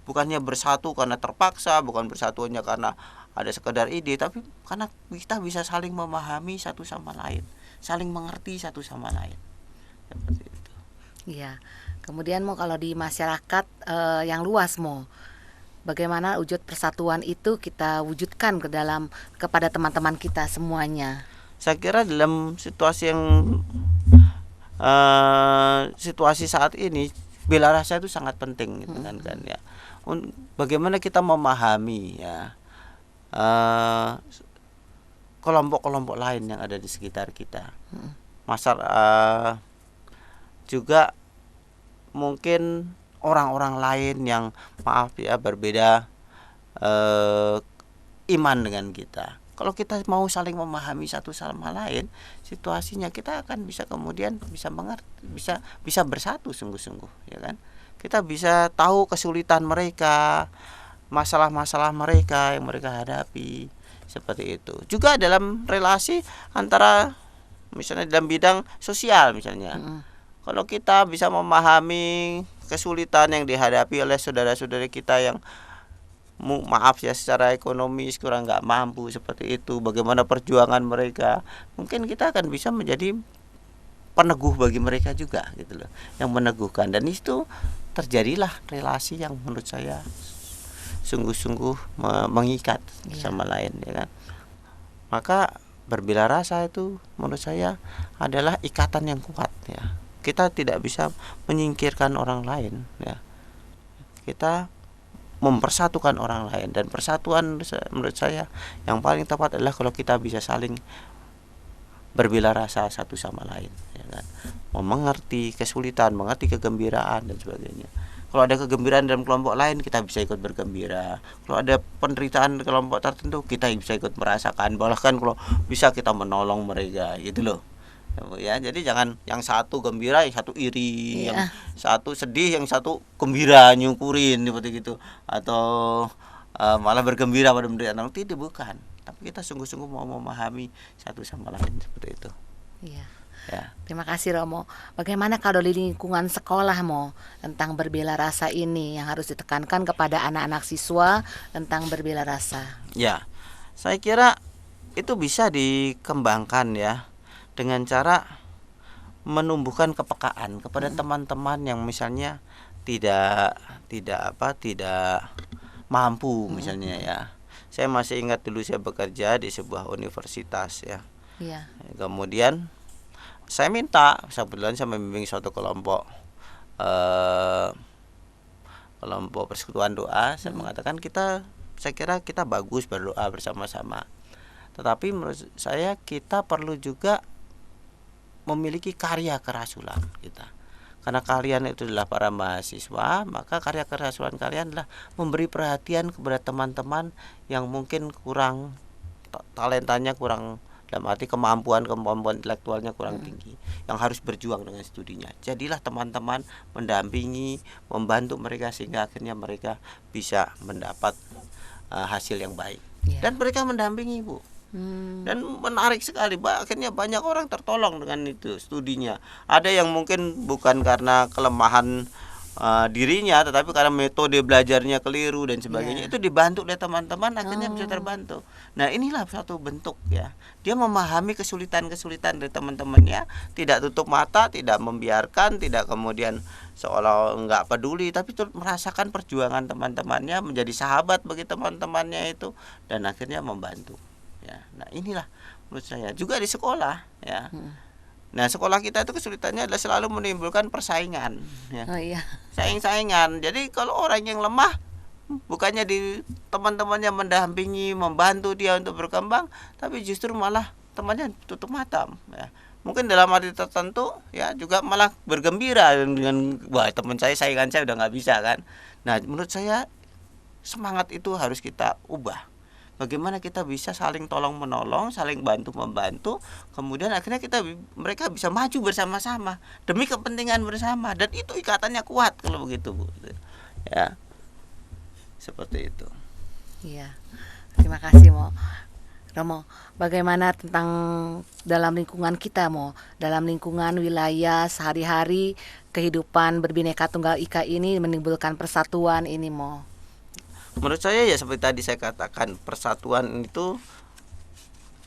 Bukannya bersatu karena terpaksa, bukan bersatu hanya karena ada sekedar ide, tapi karena kita bisa saling memahami satu sama lain, saling mengerti satu sama lain, seperti itu. Iya. Kemudian mau kalau di masyarakat yang luas mau bagaimana wujud persatuan itu kita wujudkan kepada teman-teman kita semuanya. Saya kira dalam situasi saat ini bela rasa itu sangat penting, gitu kan, ya. Bagaimana kita memahami, ya, kelompok-kelompok lain yang ada di sekitar kita. Juga mungkin orang-orang lain yang maaf ya berbeda iman dengan kita. Kalau kita mau saling memahami satu sama lain, situasinya kita akan bisa kemudian bisa mengerti, bisa bersatu sungguh-sungguh, ya kan. Kita bisa tahu kesulitan mereka, masalah-masalah mereka yang mereka hadapi, seperti itu. Juga dalam relasi antara, misalnya dalam bidang sosial misalnya, kalau kita bisa memahami kesulitan yang dihadapi oleh saudara-saudari kita yang maaf ya secara ekonomis kurang nggak mampu, seperti itu, bagaimana perjuangan mereka, mungkin kita akan bisa menjadi peneguh bagi mereka juga, gitu loh, yang meneguhkan, dan itu terjadilah relasi yang menurut saya sungguh-sungguh mengikat sama lain, ya kan. Maka berbela rasa itu menurut saya adalah ikatan yang kuat, ya. Kita tidak bisa menyingkirkan orang lain, ya. Kita mempersatukan orang lain, dan persatuan menurut saya yang paling tepat adalah kalau kita bisa saling berbela rasa satu sama lain, ya kan. Mengerti kesulitan, mengerti kegembiraan dan sebagainya. Kalau ada kegembiraan dalam kelompok lain, kita bisa ikut bergembira. Kalau ada penderitaan di kelompok tertentu, kita bisa ikut merasakan. Bahkan kalau bisa kita menolong mereka, gitu loh. Ya, jadi jangan yang satu gembira, yang satu iri, yang satu sedih, yang satu gembira nyukurin seperti gitu, atau malah bergembira pada penderitaan. Tidak, bukan. Tapi kita sungguh-sungguh mau memahami satu sama lain, seperti itu. Iya. Ya. Terima kasih Romo. Bagaimana kalau di lingkungan sekolah Mo tentang berbela rasa ini yang harus ditekankan kepada anak-anak siswa tentang berbela rasa? Ya, saya kira itu bisa dikembangkan, ya, dengan cara menumbuhkan kepekaan kepada teman-teman yang misalnya tidak mampu misalnya, ya. Saya masih ingat dulu saya bekerja di sebuah universitas, ya. Iya. Kemudian saya minta, kebetulan saya membimbing suatu kelompok persekutuan doa. Saya mengatakan kita saya kira kita bagus berdoa bersama-sama. Tetapi menurut saya kita perlu juga memiliki karya kerasulan kita. Karena kalian itu adalah para mahasiswa, maka karya kerasulan kalian adalah memberi perhatian kepada teman-teman yang mungkin kurang talentanya, kurang dalam arti kemampuan intelektualnya kurang tinggi, yang harus berjuang dengan studinya. Jadilah teman-teman mendampingi, membantu mereka sehingga akhirnya mereka bisa mendapat hasil yang baik. Dan mereka mendampingi, Bu. Dan menarik sekali, akhirnya banyak orang tertolong dengan itu studinya. Ada yang mungkin bukan karena kelemahan dirinya, tetapi karena metode belajarnya keliru dan sebagainya, itu dibantu oleh teman-teman, akhirnya bisa terbantu. Nah, inilah satu bentuk ya, dia memahami kesulitan-kesulitan dari teman-temannya, tidak tutup mata, tidak membiarkan, tidak kemudian seolah nggak peduli, tapi turut merasakan perjuangan teman-temannya, menjadi sahabat bagi teman-temannya itu, dan akhirnya membantu. Ya, nah inilah menurut saya juga di sekolah ya. Nah, sekolah kita itu kesulitannya adalah selalu menimbulkan persaingan ya. Saing-saingan. Jadi kalau orang yang lemah, bukannya di teman-temannya mendampingi, membantu dia untuk berkembang, tapi justru malah temannya tutup mata ya. Mungkin dalam arti tertentu ya juga malah bergembira dengan wah, teman saya saingan saya udah nggak bisa kan. Nah, menurut saya semangat itu harus kita ubah. Bagaimana kita bisa saling tolong menolong, saling bantu membantu, kemudian akhirnya mereka bisa maju bersama-sama demi kepentingan bersama, dan itu ikatannya kuat kalau begitu, Bu. Ya, seperti itu. Iya, terima kasih, Mo. Romo, bagaimana tentang dalam lingkungan kita, Mo? Dalam lingkungan wilayah sehari-hari kehidupan berbineka tunggal ika ini menimbulkan persatuan ini, Mo. Menurut saya ya seperti tadi saya katakan, persatuan itu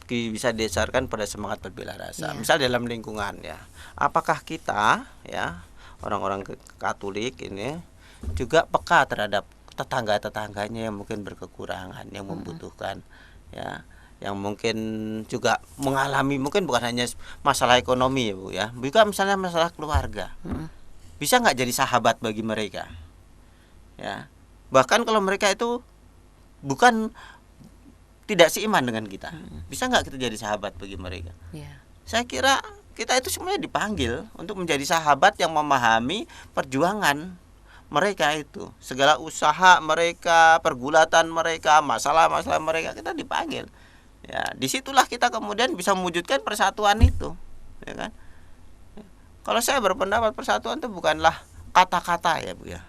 bisa didasarkan pada semangat berbela rasa. Misal dalam lingkungan ya, apakah kita ya orang-orang Katolik ini juga peka terhadap tetangga-tetangganya yang mungkin berkekurangan, yang membutuhkan ya, yang mungkin juga mengalami mungkin bukan hanya masalah ekonomi ya, Bu ya, juga misalnya masalah keluarga. Bisa nggak jadi sahabat bagi mereka ya? Bahkan kalau mereka itu bukan tidak seiman dengan kita, bisa nggak kita jadi sahabat bagi mereka? Saya kira kita itu sebenarnya dipanggil untuk menjadi sahabat yang memahami perjuangan mereka itu, segala usaha mereka, pergulatan mereka, masalah-masalah mereka, kita dipanggil. Ya, disitulah kita kemudian bisa mewujudkan persatuan itu, ya kan? Kalau saya berpendapat persatuan itu bukanlah kata-kata ya, Bu ya,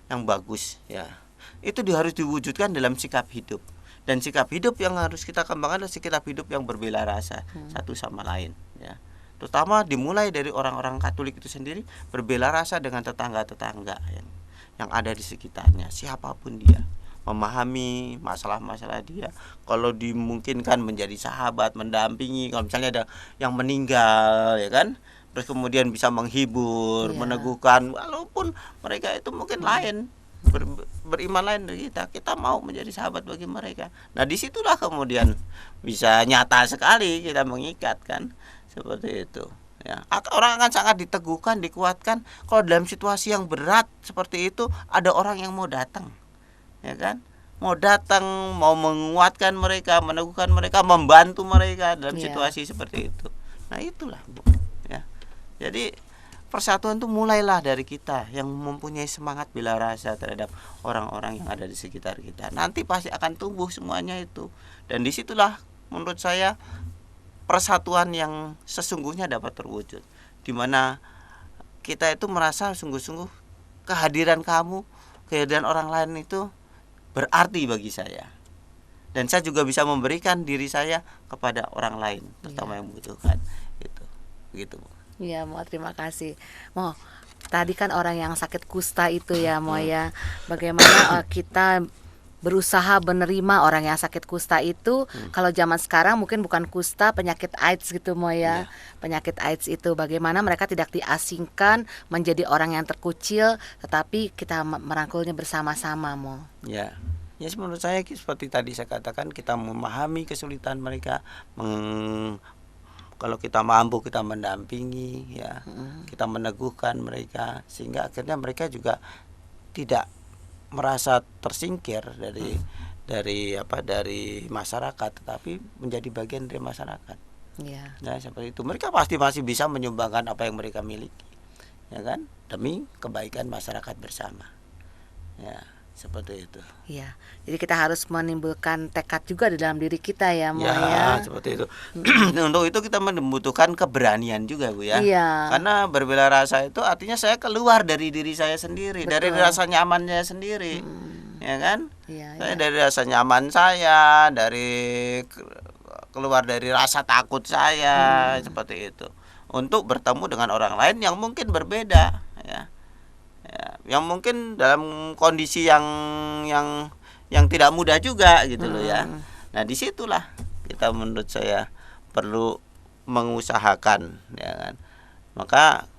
yang bagus ya. Itu harus diwujudkan dalam sikap hidup, dan sikap hidup yang harus kita kembangkan adalah sikap hidup yang berbela rasa satu sama lain ya. Terutama dimulai dari orang-orang Katolik itu sendiri, berbela rasa dengan tetangga-tetangga yang ada di sekitarnya, siapapun dia, memahami masalah-masalah dia, kalau dimungkinkan menjadi sahabat, mendampingi. Kalau misalnya ada yang meninggal ya kan, terus kemudian bisa menghibur, meneguhkan, walaupun mereka itu mungkin lain beriman lain dari kita mau menjadi sahabat bagi mereka. Nah, disitulah kemudian bisa nyata sekali kita mengikat kan, seperti itu ya. Orang akan sangat diteguhkan, dikuatkan kalau dalam situasi yang berat seperti itu ada orang yang mau datang ya kan, mau datang, mau menguatkan mereka, meneguhkan mereka, membantu mereka dalam situasi seperti itu. Nah, itulah, Bu ya. Jadi persatuan itu mulailah dari kita yang mempunyai semangat bela rasa terhadap orang-orang yang ada di sekitar kita. Nanti pasti akan tumbuh semuanya itu. Dan disitulah menurut saya persatuan yang sesungguhnya dapat terwujud, di mana kita itu merasa sungguh-sungguh kehadiran kamu, kehadiran orang lain itu berarti bagi saya. Dan saya juga bisa memberikan diri saya kepada orang lain, terutama yang membutuhkan. Itu. Begitu, Bu. Iya, Mo, terima kasih. Mo, tadi kan orang yang sakit kusta itu ya, Mo ya. Bagaimana kita berusaha menerima orang yang sakit kusta itu. Kalau zaman sekarang mungkin bukan kusta, penyakit AIDS gitu, Mo ya. Penyakit AIDS itu bagaimana mereka tidak diasingkan menjadi orang yang terkucil, tetapi kita merangkulnya bersama-sama, Mo. Ya. Ya, menurut saya seperti tadi saya katakan, kita memahami kesulitan mereka, kalau kita mampu kita mendampingi ya, kita meneguhkan mereka sehingga akhirnya mereka juga tidak merasa tersingkir dari masyarakat, tetapi menjadi bagian dari masyarakat. Iya. Nah, seperti itu. Mereka pasti masih bisa menyumbangkan apa yang mereka miliki, ya kan, demi kebaikan masyarakat bersama. Ya, seperti itu. Iya. Jadi kita harus menimbulkan tekad juga di dalam diri kita ya, Mo Ya, ya. seperti itu. Untuk itu kita membutuhkan keberanian juga, Bu ya. Iya. Karena berbela rasa itu artinya saya keluar dari diri saya sendiri, dari Betul. rasa nyamannya sendiri. Ya kan? Iya, Saya iya. dari rasa nyaman saya, keluar dari rasa takut saya, seperti itu. Untuk bertemu dengan orang lain yang mungkin berbeda, ya. Ya, yang mungkin dalam kondisi yang tidak mudah juga gitu loh ya. Nah, disitulah kita menurut saya perlu mengusahakan, ya kan. Maka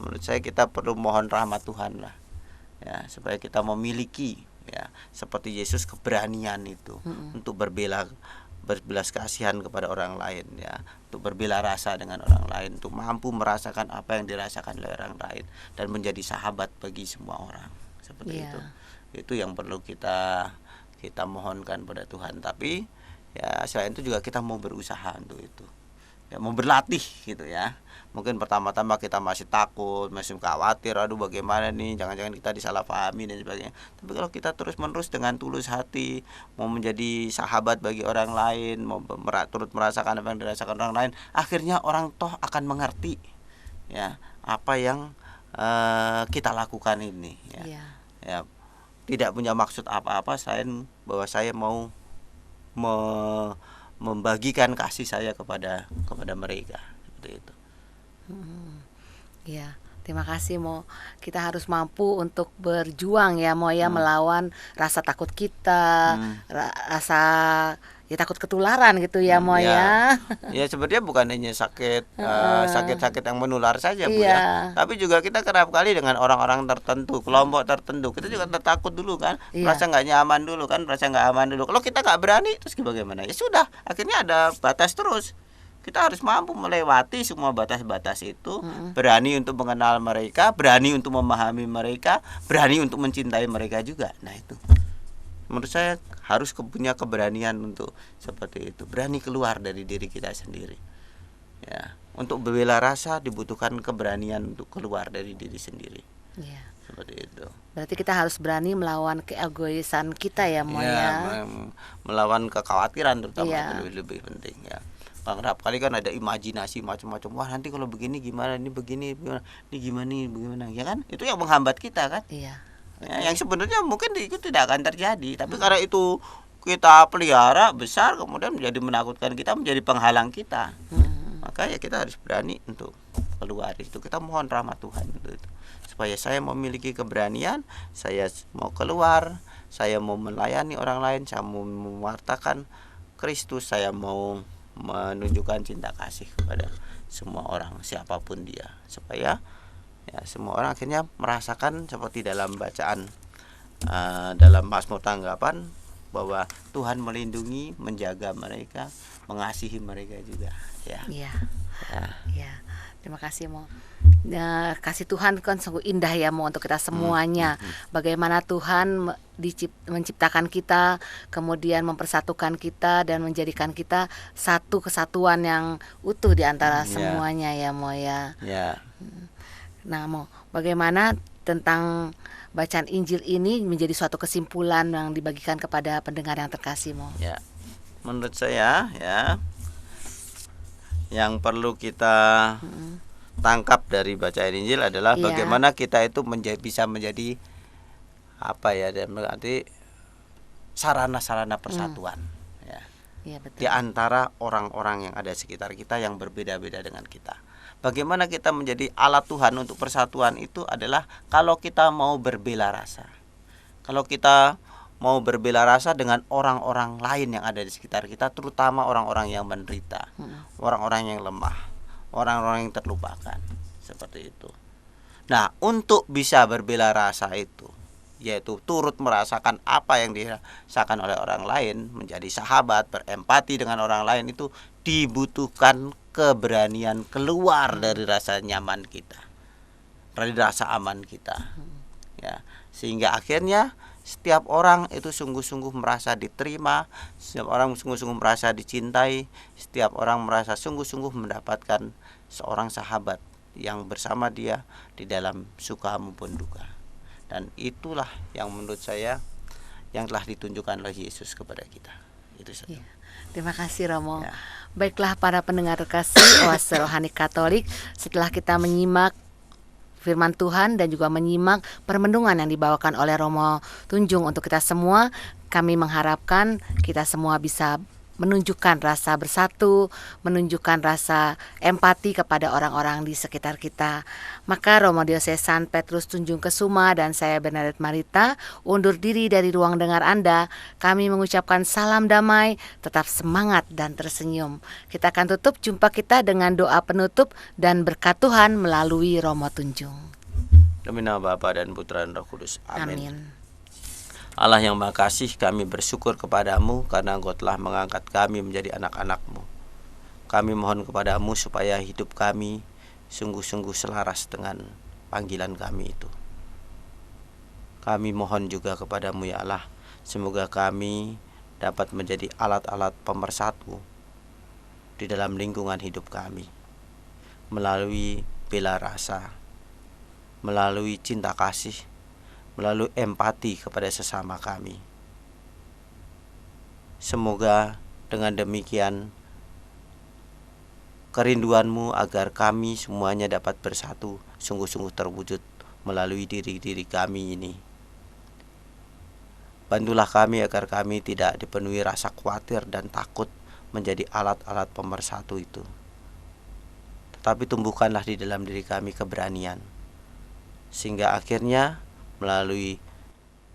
menurut saya kita perlu mohon rahmat Tuhan lah, ya, supaya kita memiliki, ya, seperti Yesus, keberanian itu untuk berbelas kasihan kepada orang lain, ya, untuk berbela rasa dengan orang lain, untuk mampu merasakan apa yang dirasakan oleh orang lain dan menjadi sahabat bagi semua orang, seperti Iya. itu yang perlu kita mohonkan pada Tuhan. Tapi ya selain itu juga kita mau berusaha untuk itu, ya, mau berlatih gitu ya. Mungkin pertama-tama kita masih takut, masih khawatir, aduh bagaimana nih, jangan-jangan kita disalahpahami dan sebagainya. Tapi kalau kita terus-menerus dengan tulus hati mau menjadi sahabat bagi orang lain, mau turut merasakan apa yang dirasakan orang lain, akhirnya orang toh akan mengerti, ya, apa yang kita lakukan ini, ya. Iya. Ya, tidak punya maksud apa-apa selain bahwa saya mau membagikan kasih saya kepada mereka, seperti itu. Iya, terima kasih Mo. Kita harus mampu untuk berjuang ya Mo ya, melawan rasa takut kita, rasa ya takut ketularan gitu ya Mo ya. Ya sebenarnya bukan hanya sakit-sakit yang menular saja, Bu, Iya. ya. Tapi juga kita kerap kali dengan orang-orang tertentu, kelompok tertentu, kita juga takut dulu kan, Iya. merasa nggak nyaman dulu kan, merasa nggak aman dulu. Kalau kita nggak berani, terus bagaimana? Ya sudah, akhirnya ada batas terus. Kita harus mampu melewati semua batas-batas itu, berani untuk mengenal mereka, berani untuk memahami mereka, berani untuk mencintai mereka juga. Nah itu, menurut saya harus punya keberanian untuk seperti itu, berani keluar dari diri kita sendiri. Ya, untuk berbela rasa dibutuhkan keberanian untuk keluar dari diri sendiri. Iya. Seperti itu. Berarti kita harus berani melawan keegoisan kita ya Mo ya. Melawan kekhawatiran terutama, Iya. itu lebih penting ya. Kerap kali kan ada imajinasi macam-macam. Wah, nanti kalau begini gimana, ini begini gimana, ini bagaimana, ya kan? Itu yang menghambat kita kan. Iya. Ya, yang sebenarnya mungkin itu tidak akan terjadi, tapi karena itu kita pelihara besar, kemudian menjadi menakutkan kita, menjadi penghalang kita. Maka ya kita harus berani untuk keluar itu. Kita mohon rahmat Tuhan untuk itu, supaya saya memiliki keberanian, saya mau keluar, saya mau melayani orang lain, saya mau mewartakan Kristus, saya mau menunjukkan cinta kasih kepada semua orang siapapun dia, supaya ya semua orang akhirnya merasakan seperti dalam bacaan dalam Mazmur Tanggapan, bahwa Tuhan melindungi, menjaga mereka, mengasihi mereka juga, ya. Iya. Ya. Iya. Terima kasih Mo. Nah, kasih Tuhan kan sungguh indah ya Mo untuk kita semuanya. Bagaimana Tuhan menciptakan kita, kemudian mempersatukan kita dan menjadikan kita satu kesatuan yang utuh di antara semuanya ya Mo ya. Ya. Nah Mo, bagaimana tentang bacaan Injil ini menjadi suatu kesimpulan yang dibagikan kepada pendengar yang terkasih Mo? Ya. Menurut saya ya, yang perlu kita tangkap dari bacaan Injil adalah Iya. bagaimana kita itu bisa menjadi apa ya, dan berarti sarana-sarana persatuan, ya, Iya betul. di antara orang-orang yang ada di sekitar kita yang berbeda-beda dengan kita. Bagaimana kita menjadi alat Tuhan untuk persatuan itu adalah kalau kita mau berbela rasa. Kalau kita mau berbela rasa dengan orang-orang lain yang ada di sekitar kita, terutama orang-orang yang menderita, orang-orang yang lemah, orang-orang yang terlupakan, seperti itu. Nah, untuk bisa berbela rasa itu, yaitu turut merasakan apa yang dirasakan oleh orang lain, menjadi sahabat, berempati dengan orang lain, itu dibutuhkan keberanian keluar dari rasa nyaman kita, dari rasa aman kita, ya, sehingga akhirnya setiap orang itu sungguh-sungguh merasa diterima, setiap orang sungguh-sungguh merasa dicintai, setiap orang merasa sungguh-sungguh mendapatkan seorang sahabat yang bersama dia di dalam suka maupun duka. Dan itulah yang menurut saya yang telah ditunjukkan oleh Yesus kepada kita. Itu saja. Terima kasih Romo. Ya. Baiklah para pendengar kasih Oase Rohani Katolik, setelah kita menyimak firman Tuhan dan juga menyimak permendungan yang dibawakan oleh Romo Tunjung untuk kita semua, kami mengharapkan kita semua bisa menunjukkan rasa bersatu, menunjukkan rasa empati kepada orang-orang di sekitar kita. Maka Romo Diocesan Petrus Tunjung Kesuma dan saya Bernadette Marita undur diri dari ruang dengar Anda. Kami mengucapkan salam damai, tetap semangat dan tersenyum. Kita akan tutup jumpa kita dengan doa penutup dan berkat Tuhan melalui Romo Tunjung. Demi nama Bapa dan Putra dan Roh Kudus. Amin. Amin. Allah yang Maha Kasih, kami bersyukur kepadamu karena Engkau telah mengangkat kami menjadi anak-anak-Mu. Kami mohon kepadamu supaya hidup kami sungguh-sungguh selaras dengan panggilan kami itu. Kami mohon juga kepadamu ya Allah, semoga kami dapat menjadi alat-alat pemersatu di dalam lingkungan hidup kami, melalui bela rasa, melalui cinta kasih, melalui empati kepada sesama kami. Semoga dengan demikian kerinduan-Mu agar kami semuanya dapat bersatu sungguh-sungguh terwujud melalui diri-diri kami ini. Bantulah kami agar kami tidak dipenuhi rasa khawatir dan takut menjadi alat-alat pemersatu itu. Tetapi tumbuhkanlah di dalam diri kami keberanian, sehingga akhirnya melalui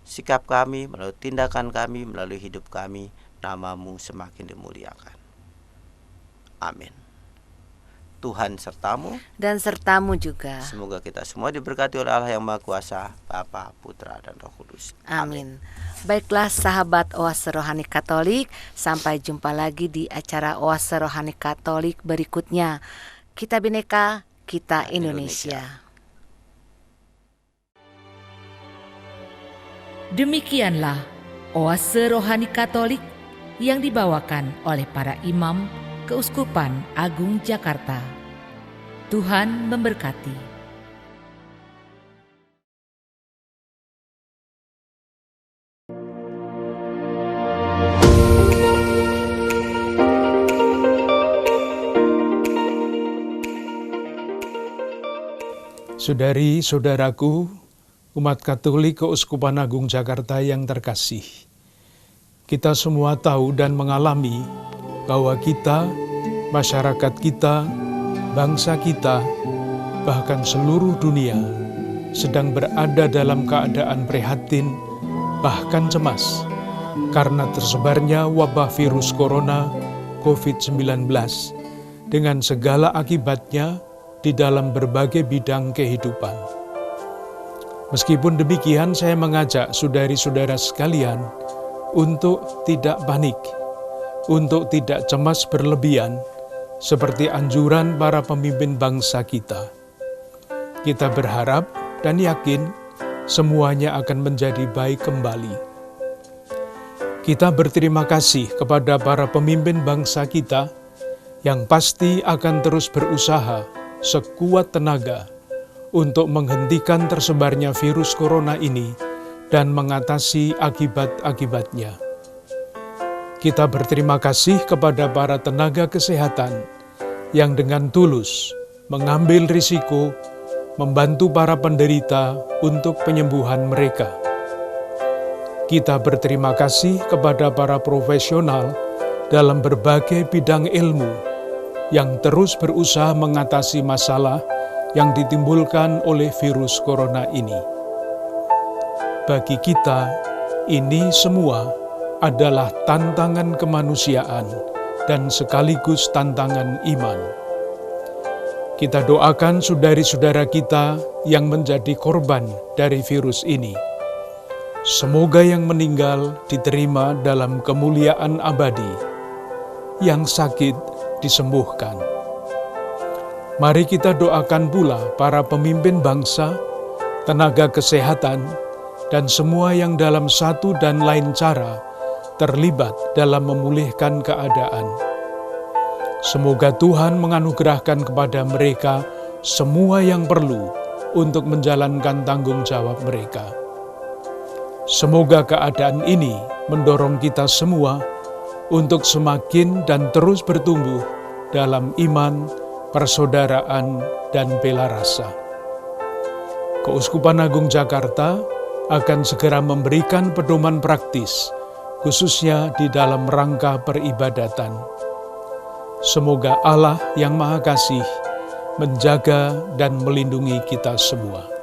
sikap kami, melalui tindakan kami, melalui hidup kami, nama-Mu semakin dimuliakan. Amin. Tuhan sertamu Dan sertamu juga. Semoga kita semua diberkati oleh Allah yang Maha Kuasa, Bapa, Putra, dan Roh Kudus. Amin. Baiklah sahabat Oase Rohani Katolik, sampai jumpa lagi di acara Oase Rohani Katolik berikutnya. Kita Bhinneka, kita Indonesia. Demikianlah Oase Rohani Katolik yang dibawakan oleh para imam Keuskupan Agung Jakarta. Tuhan memberkati. Saudari-saudaraku, umat Katolik Keuskupan Agung Jakarta yang terkasih, kita semua tahu dan mengalami bahwa kita, masyarakat kita, bangsa kita, bahkan seluruh dunia sedang berada dalam keadaan prihatin, bahkan cemas, karena tersebarnya wabah virus corona COVID-19 dengan segala akibatnya di dalam berbagai bidang kehidupan. Meskipun demikian, saya mengajak saudari-saudara sekalian untuk tidak panik, untuk tidak cemas berlebihan, seperti anjuran para pemimpin bangsa kita. Kita berharap dan yakin semuanya akan menjadi baik kembali. Kita berterima kasih kepada para pemimpin bangsa kita yang pasti akan terus berusaha sekuat tenaga untuk menghentikan tersebarnya virus corona ini dan mengatasi akibat-akibatnya. Kita berterima kasih kepada para tenaga kesehatan yang dengan tulus mengambil risiko membantu para penderita untuk penyembuhan mereka. Kita berterima kasih kepada para profesional dalam berbagai bidang ilmu yang terus berusaha mengatasi masalah yang ditimbulkan oleh virus corona ini. Bagi kita, ini semua adalah tantangan kemanusiaan dan sekaligus tantangan iman. Kita doakan saudari-saudara kita yang menjadi korban dari virus ini. Semoga yang meninggal diterima dalam kemuliaan abadi, yang sakit disembuhkan. Mari kita doakan pula para pemimpin bangsa, tenaga kesehatan, dan semua yang dalam satu dan lain cara terlibat dalam memulihkan keadaan. Semoga Tuhan menganugerahkan kepada mereka semua yang perlu untuk menjalankan tanggung jawab mereka. Semoga keadaan ini mendorong kita semua untuk semakin dan terus bertumbuh dalam iman, persaudaraan, dan bela rasa. Keuskupan Agung Jakarta akan segera memberikan pedoman praktis, khususnya di dalam rangka peribadatan. Semoga Allah yang Maha Kasih menjaga dan melindungi kita semua.